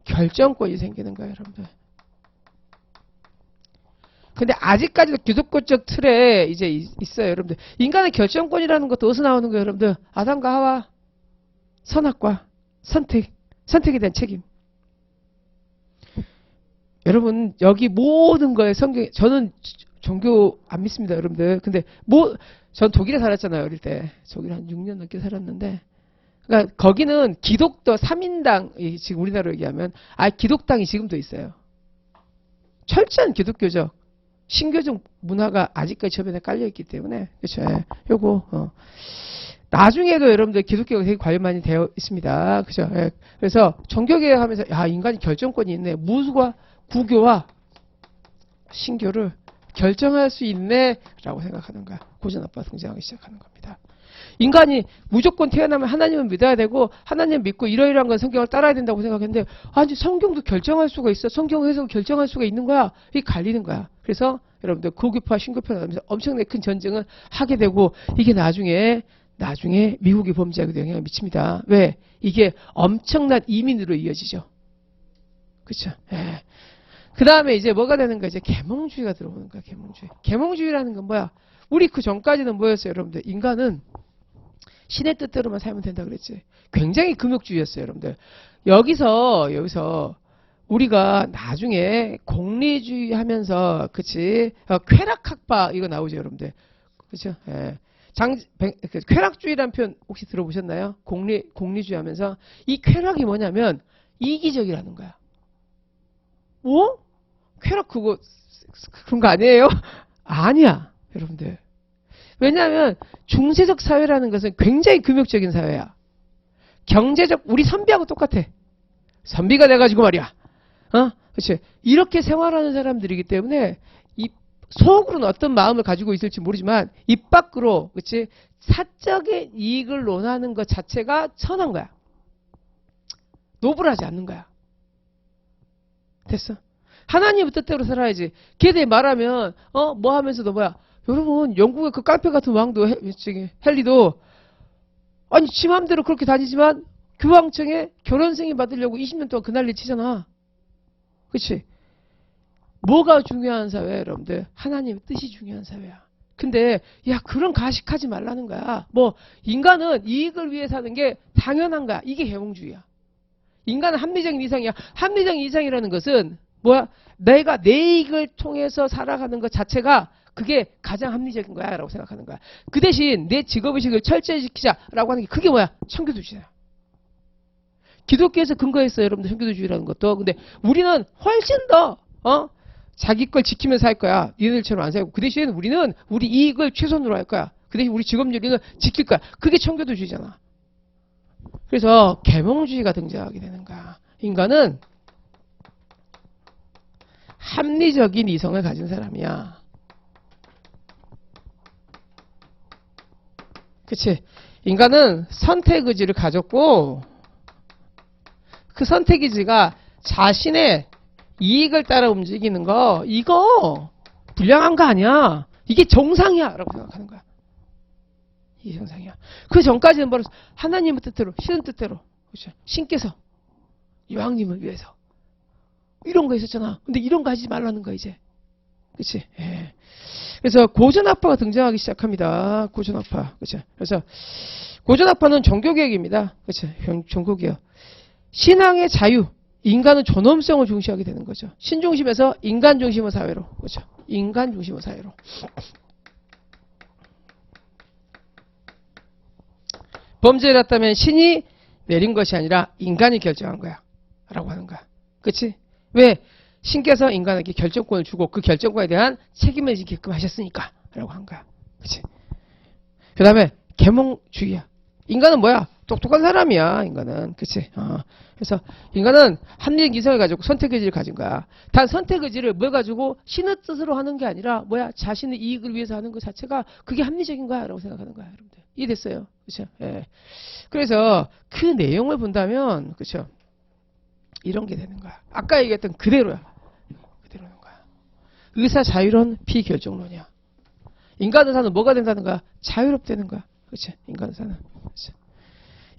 결정권이 생기는 거예요 여러분들. 근데 아직까지도 기독교적 틀에 이제 있어요 여러분들. 인간의 결정권이라는 것도 어디서 나오는 거예요 여러분들? 아담과 하와 선악과 선택에 대한 책임. 여러분 여기 모든 거에 성경에 저는 종교 안 믿습니다 여러분들. 근데 전 독일에 살았잖아요 어릴 때. 독일 한 6년 넘게 살았는데 그러니까 거기는 기독교 3인당 지금 우리나라로 얘기하면 기독당이 지금도 있어요. 철저한 기독교적 신교적 문화가 아직까지 저변에 깔려있기 때문에 그렇죠. 예. 요거 나중에도 여러분들 기독교가 되게 관련 많이 되어 있습니다. 그죠? 예. 그래서 종교개혁하면서 인간이 결정권이 있네. 무수와 구교와 신교를 결정할 수 있네 라고 생각하는 거야. 고전학파가 등장하기 시작하는 겁니다. 인간이 무조건 태어나면 하나님을 믿어야 되고 하나님 믿고 이러이러한 건 성경을 따라야 된다고 생각했는데 아니 성경도 결정할 수가 있어. 성경 해석을 결정할 수가 있는 거야. 이게 갈리는 거야. 그래서 여러분들 고교파 신교파 나오면서 엄청나게 큰 전쟁을 하게 되고 이게 나중에 미국이 범죄하게도 영향을 미칩니다. 왜? 이게 엄청난 이민으로 이어지죠. 그렇죠? 예. 그 다음에 이제 뭐가 되는 거야? 이제 계몽주의가 들어오는 거야. 계몽주의. 계몽주의라는 건 뭐야? 우리 그 전까지는 뭐였어요, 여러분들? 인간은 신의 뜻대로만 살면 된다 그랬지. 굉장히 금욕주의였어요, 여러분들. 여기서 우리가 나중에 공리주의 하면서, 그치? 쾌락학파, 이거 나오죠, 여러분들. 그쵸? 예. 쾌락주의라는 표현 혹시 들어보셨나요? 공리주의 하면서. 이 쾌락이 뭐냐면, 이기적이라는 거야. 쾌락 그런 거 아니에요? 아니야, 여러분들. 왜냐하면 중세적 사회라는 것은 굉장히 금욕적인 사회야. 경제적, 우리 선비하고 똑같아. 선비가 돼가지고 말이야. 그렇지. 이렇게 생활하는 사람들이기 때문에 이 속으로는 어떤 마음을 가지고 있을지 모르지만 입 밖으로, 그렇지. 사적인 이익을 논하는 것 자체가 천한 거야. 노블하지 않는 거야. 됐어. 하나님의 뜻대로 살아야지. 걔들 말하면 뭐 하면서도 뭐야. 여러분 영국의 그 깡패 같은 왕도 헨리도 아니 지 맘대로 그렇게 다니지만 교황청에 결혼 승인 받으려고 20년 동안 그 난리 치잖아. 그치? 뭐가 중요한 사회야 여러분들? 하나님의 뜻이 중요한 사회야. 근데 그런 가식하지 말라는 거야. 뭐 인간은 이익을 위해 사는 게 당연한 거야. 이게 계몽주의야. 인간은 합리적인 이상이야. 합리적인 이상이라는 것은 뭐야? 내가 내 이익을 통해서 살아가는 것 자체가 그게 가장 합리적인 거야 라고 생각하는 거야. 그 대신 내 직업의식을 철저히 지키자라고 하는 게 그게 뭐야? 청교도주의야. 기독교에서 근거했어요 여러분들 청교도주의라는 것도. 근데 우리는 훨씬 더 자기 걸 지키면서 할 거야. 니네들처럼 안 살고. 그 대신 우리는 우리 이익을 최선으로 할 거야. 그 대신 우리 직업윤리는 지킬 거야. 그게 청교도주의잖아. 그래서 계몽주의가 등장하게 되는 거야. 인간은 합리적인 이성을 가진 사람이야. 그치? 인간은 선택의지를 가졌고 그 선택의지가 자신의 이익을 따라 움직이는 거 이거 불량한 거 아니야. 이게 정상이야 라고 생각하는 거야. 이게 정상이야. 그 전까지는 바로 하나님의 뜻대로 신의 뜻대로 그렇죠? 신께서 여왕님을 위해서 이런 거 있었잖아. 근데 이런 거 하지 말라는 거야 이제. 그치? 예. 그래서 고전학파가 등장하기 시작합니다. 고전학파. 그쵸? 그래서 고전학파는 종교개혁입니다. 그쵸? 종교개혁. 신앙의 자유, 인간은 존엄성을 중시하게 되는 거죠. 신중심에서 인간 중심의 사회로. 그쵸? 인간 중심의 사회로. 범죄를 했다면 신이 내린 것이 아니라 인간이 결정한 거야. 라고 하는 거야. 그치? 왜? 신께서 인간에게 결정권을 주고 그 결정권에 대한 책임을 지게끔 하셨으니까 라고 한 거야. 그치? 그 다음에 계몽주의야. 인간은 뭐야? 똑똑한 사람이야, 인간은. 그치? 그래서 인간은 합리적 이성을 가지고 선택 의지를 가진 거야. 단 선택 의지를 뭘 가지고 신의 뜻으로 하는 게 아니라 뭐야? 자신의 이익을 위해서 하는 것 자체가 그게 합리적인 거야 라고 생각하는 거야, 여러분들. 이해됐어요? 그쵸? 예. 그래서 그 내용을 본다면, 그쵸? 이런 게 되는 거야. 아까 얘기했던 그대로야. 그대로는 거야. 의사 자유론 비결정론이야. 인간 의사는 뭐가 된다는 거야? 자유롭다는 거야. 그치? 인간 의사는. 그치?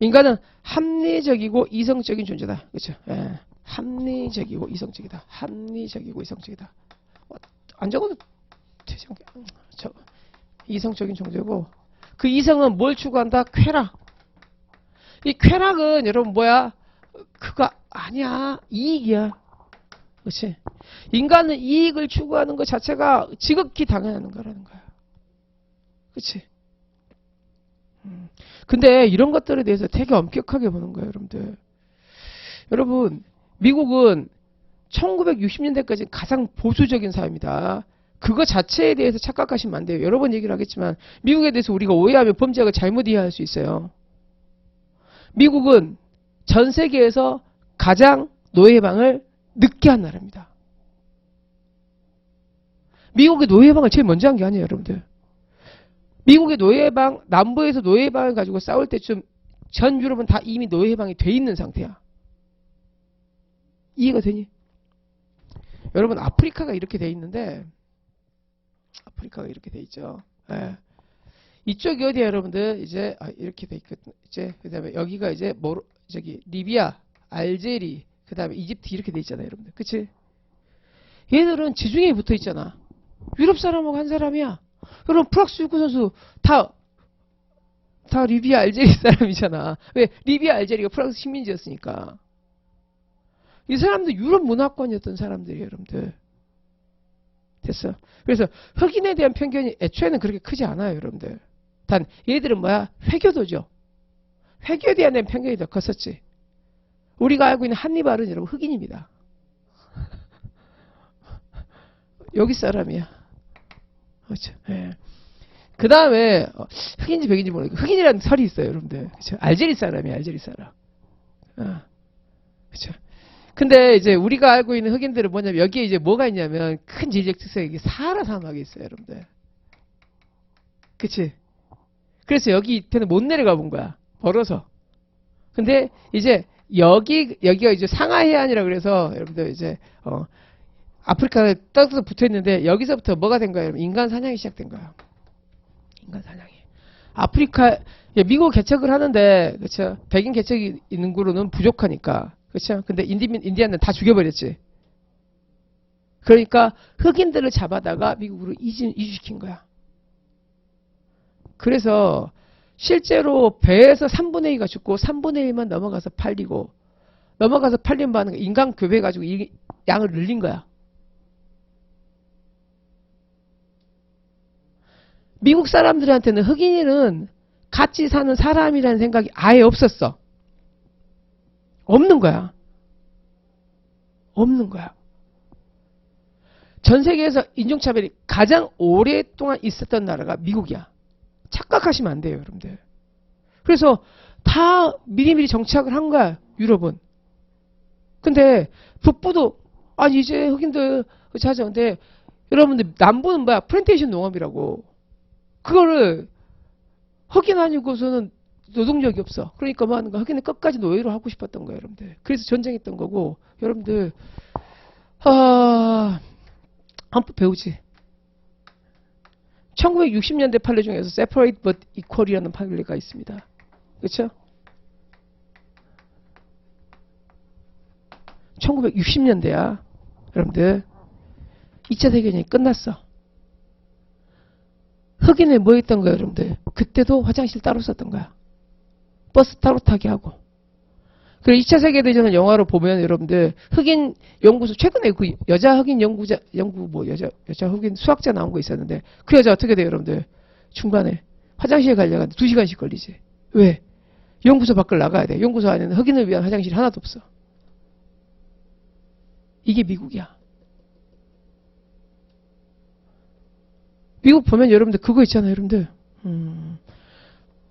인간은 합리적이고 이성적인 존재다. 그렇죠? 예. 합리적이고 이성적이다. 합리적이고 이성적이다. 안 적어도 되지. 이성적인 존재고 그 이성은 뭘 추구한다? 쾌락. 이 쾌락은 여러분 뭐야? 그거 아니야. 이익이야. 그렇지? 인간은 이익을 추구하는 것 자체가 지극히 당연한 거라는 거야. 그렇지? 근데 이런 것들에 대해서 되게 엄격하게 보는 거예요, 여러분들. 여러분, 미국은 1960년대까지 가장 보수적인 사회입니다. 그거 자체에 대해서 착각하시면 안 돼요. 여러 번 얘기를 하겠지만 미국에 대해서 우리가 오해하면 범죄가 잘못 이해할 수 있어요. 미국은 전 세계에서 가장 노예 해방을 늦게 한 나라입니다. 미국의 노예 해방을 제일 먼저 한 게 아니에요, 여러분들. 미국의 노예해방, 남부에서 노예해방을 가지고 싸울 때쯤 전 유럽은 다 이미 노예해방이 돼 있는 상태야. 이해가 되니? 여러분, 아프리카가 이렇게 돼 있는데, 아프리카가 이렇게 돼 있죠. 예. 이쪽이 어디야, 여러분들? 이제, 이렇게 돼 있거든. 이제, 그 다음에 여기가 이제, 리비아, 알제리, 그 다음에 이집트 이렇게 돼 있잖아요, 여러분들. 그치? 얘들은 지중해에 붙어 있잖아. 유럽 사람하고 한 사람이야. 그럼 프랑스 축구 선수 다 리비아 알제리 사람이잖아. 왜? 리비아 알제리가 프랑스 식민지였으니까. 이 사람들 유럽 문화권이었던 사람들이에요, 여러분들. 됐어. 그래서 흑인에 대한 편견이 애초에는 그렇게 크지 않아요, 여러분들. 단 얘들은 뭐야? 회교도죠. 회교에 대한 편견이 더 컸었지. 우리가 알고 있는 한니발은 여러분 흑인입니다. 여기 사람이야. 그렇죠. 예. 그 다음에 흑인지 백인지 모르겠고 흑인이라는 설이 있어요, 여러분들. 그렇죠. 알제리 사람이야, 알제리 사람. 그렇죠. 근데 이제 우리가 알고 있는 흑인들은 뭐냐면 여기에 이제 뭐가 있냐면 큰 지리적 특성이 사하라 사막이 있어요, 여러분들. 그치? 그래서 여기는 못 내려가 본 거야, 멀어서. 근데 이제 여기가 이제 상하해안이라 그래서 여러분들 이제 아프리카에 따뜻하게 붙어 있는데 여기서부터 뭐가 된 거예요? 인간 사냥이 시작된 거야. 인간 사냥이. 아프리카, 미국 개척을 하는데, 그쵸? 백인 개척이 있는 거로는 부족하니까. 그쵸? 근데 인디안은 다 죽여버렸지. 그러니까 흑인들을 잡아다가 미국으로 이주시킨 거야. 그래서 실제로 배에서 3분의 2가 죽고 3분의 1만 넘어가서 팔리고, 넘어가서 팔린 바는 인간 교배해가지고 양을 늘린 거야. 미국 사람들한테는 흑인은 같이 사는 사람이라는 생각이 아예 없었어. 없는 거야. 없는 거야. 전 세계에서 인종차별이 가장 오랫동안 있었던 나라가 미국이야. 착각하시면 안 돼요, 여러분들. 그래서 다 미리미리 정착을 한 거야, 유럽은. 근데 북부도 아니 이제 흑인들 찾아오는데 여러분들 남부는 뭐야? 플랜테이션 농업이라고. 그거를 흑인 아니고서는 노동력이 없어. 그러니까 뭐 하는 거야? 흑인은 끝까지 노예로 하고 싶었던 거예요, 여러분들. 그래서 전쟁했던 거고, 여러분들 한번 배우지. 1960년대 판례 중에서 Separate but Equal이라는 판례가 있습니다. 그렇죠? 1960년대야. 여러분들 2차 대전이 끝났어. 흑인에 뭐 있던 거야, 여러분들? 그때도 화장실 따로 썼던 거야. 버스 따로 타게 하고. 그리고 2차 세계대전을 영화로 보면 여러분들 흑인 연구소 최근에 그 여자 흑인 여자 흑인 수학자 나온 거 있었는데 그 여자 어떻게 돼요, 여러분들? 중간에 화장실에 가려고 하는데 2시간씩 걸리지. 왜? 연구소 밖을 나가야 돼. 연구소 안에는 흑인을 위한 화장실이 하나도 없어. 이게 미국이야. 미국 보면 여러분들 그거 있잖아요, 여러분들.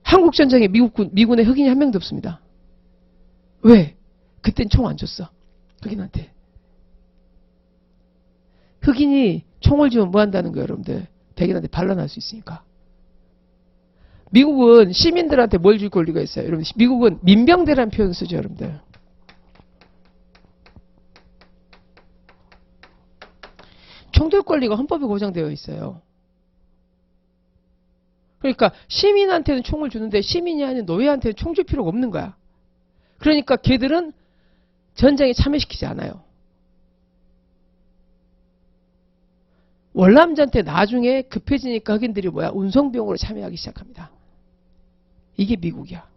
한국 전쟁에 미군의 흑인이 한 명도 없습니다. 왜? 그땐 총 안 줬어. 흑인한테. 흑인이 총을 쥐면 뭐 한다는 거예요, 여러분들? 백인한테 반란할 수 있으니까. 미국은 시민들한테 뭘 줄 권리가 있어요? 여러분, 미국은 민병대라는 표현 쓰죠, 여러분들. 총들 권리가 헌법에 보장되어 있어요. 그러니까 시민한테는 총을 주는데 시민이 아닌 노예한테는 총 줄 필요가 없는 거야. 그러니까 걔들은 전쟁에 참여시키지 않아요. 월남전 때 나중에 급해지니까 흑인들이 뭐야? 운송비용으로 참여하기 시작합니다. 이게 미국이야.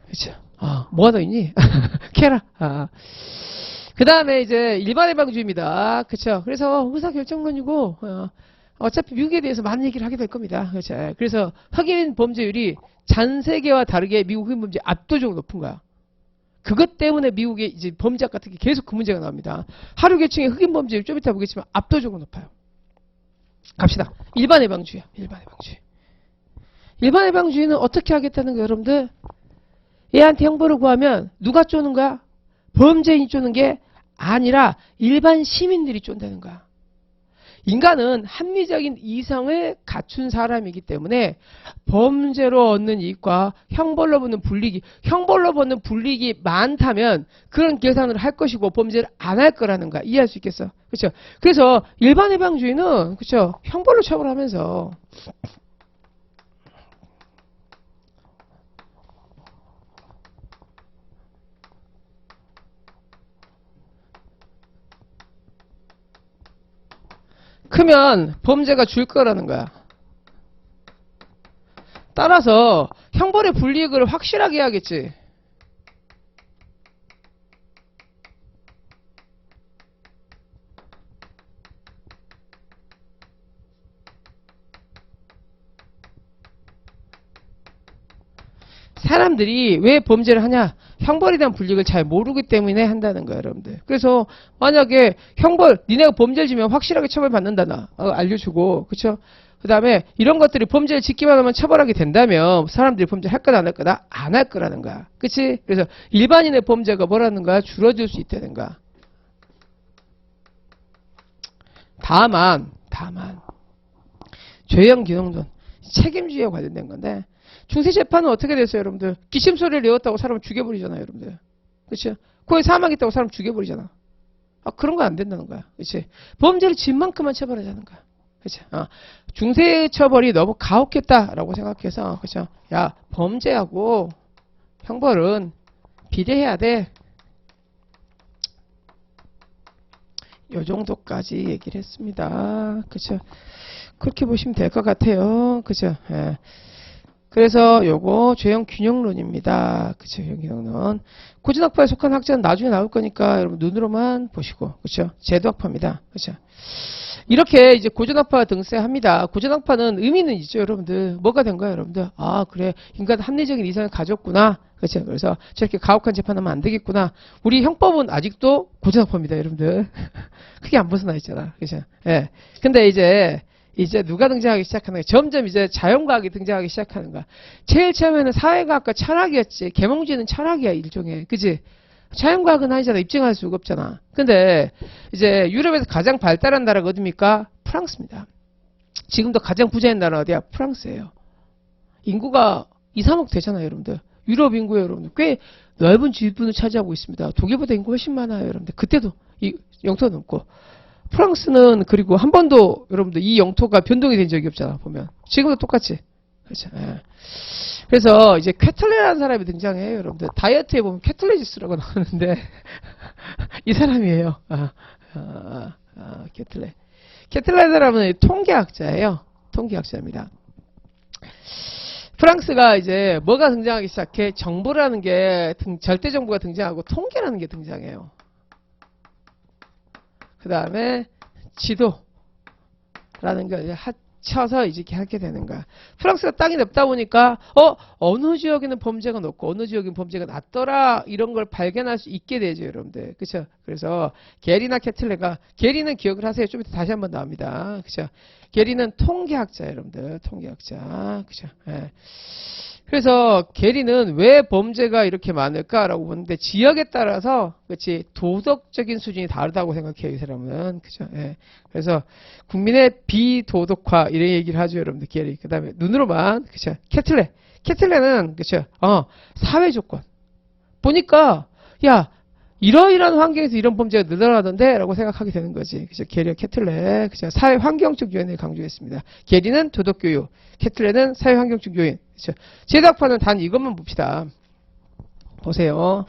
그쵸? 뭐가 더 있니? 캐라. 그 다음에 이제 일반 해방주의입니다. 그쵸? 그래서 의사결정론이고, 어차피 미국에 대해서 많은 얘기를 하게 될 겁니다. 그쵸? 그래서 흑인 범죄율이 전 세계와 다르게 미국 흑인 범죄 압도적으로 높은 거야. 그것 때문에 미국의 이제 범죄학 같은 게 계속 그 문제가 나옵니다. 하류 계층의 흑인 범죄율 좀 이따 보겠지만 압도적으로 높아요. 갑시다. 일반 해방주의야. 일반 해방주의. 일반 해방주의는 어떻게 하겠다는 거예요, 여러분들? 얘한테 형벌을 구하면 누가 쪼는 거야? 범죄인이 쪼는 게 아니라 일반 시민들이 쫀다는 거야. 인간은 합리적인 이성을 갖춘 사람이기 때문에 범죄로 얻는 이익과 형벌로 받는 불이익이 많다면 그런 계산을 할 것이고 범죄를 안 할 거라는 거야. 이해할 수 있겠어? 그렇죠? 그래서 일반 해방주의는 그렇죠? 형벌로 처벌하면서 크면 범죄가 줄 거라는 거야. 따라서 형벌의 불이익을 확실하게 해야겠지. 사람들이 왜 범죄를 하냐? 형벌에 대한 불이익을 잘 모르기 때문에 한다는 거예요, 여러분들. 그래서 만약에 형벌, 니네가 범죄를 지면 확실하게 처벌받는다, 알려주고, 그쵸? 그 다음에 이런 것들이 범죄를 짓기만 하면 처벌하게 된다면 사람들이 범죄를 할 거다 안 할 거다? 안 할 거라는 거야. 그치? 그래서 일반인의 범죄가 뭐라는 거야? 줄어들 수 있다는 거야. 다만 죄형 기능론 책임주의와 관련된 건데 중세재판은 어떻게 됐어요, 여러분들? 기침소리를 내었다고 사람을 죽여버리잖아요, 여러분들. 그치? 거기 사망했다고 사람 죽여버리잖아. 그런 거 안 된다는 거야. 그치? 범죄를 진 만큼만 처벌하자는 거야. 그치? 중세처벌이 너무 가혹했다라고 생각해서, 그쵸? 야, 범죄하고 형벌은 비례해야 돼. 요 정도까지 얘기를 했습니다. 그쵸? 그렇게 보시면 될 것 같아요. 그쵸? 예. 그래서 요거 죄형 균형론입니다. 그쵸? 죄형 균형론. 고전학파에 속한 학자는 나중에 나올 거니까 여러분 눈으로만 보시고, 그쵸? 제도학파입니다. 그쵸? 이렇게 이제 고전학파가 등세합니다. 고전학파는 의미는 있죠, 여러분들. 뭐가 된 거야, 여러분들? 그래. 인간 합리적인 이성을 가졌구나. 그렇죠. 그래서 저렇게 가혹한 재판하면 안 되겠구나. 우리 형법은 아직도 고전학파입니다, 여러분들. 크게 안 벗어나 있잖아. 그렇죠. 예. 근데 이제 누가 등장하기 시작하는 거야? 점점 이제 자연과학이 등장하기 시작하는 거야. 제일 처음에는 사회과학과 철학이었지. 계몽주의는 철학이야, 일종의. 그지? 자연과학은 아니잖아. 입증할 수가 없잖아. 근데 이제 유럽에서 가장 발달한 나라가 어디입니까? 프랑스입니다. 지금도 가장 부자인 나라 어디야? 프랑스예요. 인구가 2, 3억 되잖아요, 여러분들. 유럽 인구에 여러분들 꽤 넓은 지분을 차지하고 있습니다. 독일보다 인구 훨씬 많아요, 여러분들. 그때도 이 영토가 넘고. 프랑스는 그리고 한 번도 여러분들 이 영토가 변동이 된 적이 없잖아, 보면. 지금도 똑같이. 그렇죠. 예. 그래서 이제 쾌틀레라는 사람이 등장해요, 여러분들. 다이어트에 보면 쾌틀레지스라고 나오는데 이 사람이에요. 쾌틀레. 쾌틀레 사람은 통계학자예요. 통계학자입니다. 프랑스가 이제 뭐가 등장하기 시작해? 정보라는 게 절대 정보가 등장하고 통계라는 게 등장해요. 그 다음에 지도라는 게 쳐서 이제 이렇게 하게 되는 거야. 프랑스가 땅이 넓다 보니까 어느 지역에는 범죄가 높고 어느 지역에는 범죄가 낮더라 이런 걸 발견할 수 있게 되죠, 여러분들. 그렇죠? 그래서 게리나 케틀레가 게리는 기억을 하세요. 좀 이따 다시 한번 나옵니다. 그렇죠? 게리는 통계학자, 여러분들. 통계학자. 그렇죠? 예. 그래서 게리는 왜 범죄가 이렇게 많을까라고 보는데 지역에 따라서 그렇지 도덕적인 수준이 다르다고 생각해요, 이 사람은. 그죠? 예. 그래서 국민의 비도덕화 이런 얘기를 하죠, 여러분들. 게리. 그다음에 눈으로만 그죠? 케틀레는 그죠? 사회 조건. 보니까 야 이러이러한 환경에서 이런 범죄가 늘어나던데 라고 생각하게 되는 거지. 그죠? 게리와 케틀레. 그죠? 사회 환경적 요인을 강조했습니다. 게리는 도덕 교육, 케틀레는 사회 환경적 요인. 그죠? 제도학파는 단 이것만 봅시다. 보세요.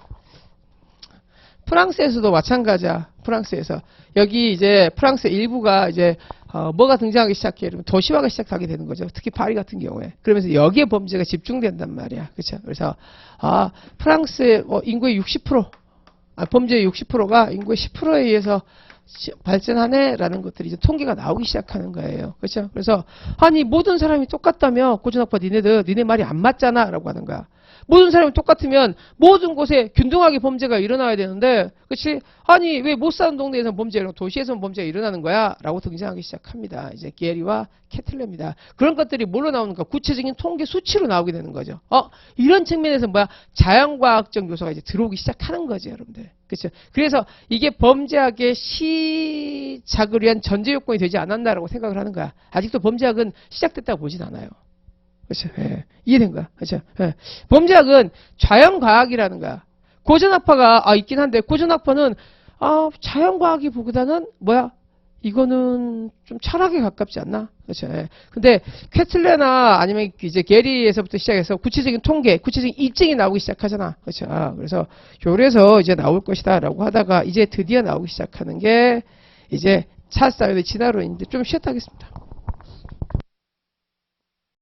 프랑스에서도 마찬가지야. 프랑스에서. 여기 이제 프랑스 일부가 이제 뭐가 등장하기 시작해? 그러면 도시화가 시작하게 되는 거죠. 특히 파리 같은 경우에. 그러면서 여기에 범죄가 집중된단 말이야. 그렇죠? 그래서 프랑스의 인구의 60%, 범죄의 60%가 인구의 10%에 의해서 발전하네라는 것들이 이제 통계가 나오기 시작하는 거예요. 그렇죠? 그래서 아니 모든 사람이 똑같다며 고전학파 니네 말이 안 맞잖아라고 하는 거야. 모든 사람이 똑같으면 모든 곳에 균등하게 범죄가 일어나야 되는데, 그렇지? 아니 왜 못 사는 동네에서는 범죄가 일어나고 도시에서는 범죄가 일어나는 거야? 라고 등장하기 시작합니다. 이제 게리와 케틀레입니다. 그런 것들이 뭘로 나오는가? 구체적인 통계 수치로 나오게 되는 거죠. 이런 측면에서 뭐야? 자연과학적 요소가 이제 들어오기 시작하는 거죠, 여러분들. 그렇죠? 그래서 이게 범죄학의 시작을 위한 전제 요건이 되지 않았나라고 생각을 하는 거야. 아직도 범죄학은 시작됐다고 보진 않아요. 그렇죠. 예. 이해된 거야. 그렇죠. 예. 범죄학은 자연과학이라는 거야. 고전학파가 있긴 한데 고전학파는 자연과학이보다는 뭐야? 이거는 좀 철학에 가깝지 않나? 그렇죠. 예. 근데 케틀레나 아니면 이제 게리에서부터 시작해서 구체적인 통계, 구체적인 입증이 나오기 시작하잖아. 그렇죠. 그래서 요래서 이제 나올 것이다라고 하다가 이제 드디어 나오기 시작하는 게 이제 찰스 다윈의 진화론인데 좀 쉬었다 하겠습니다.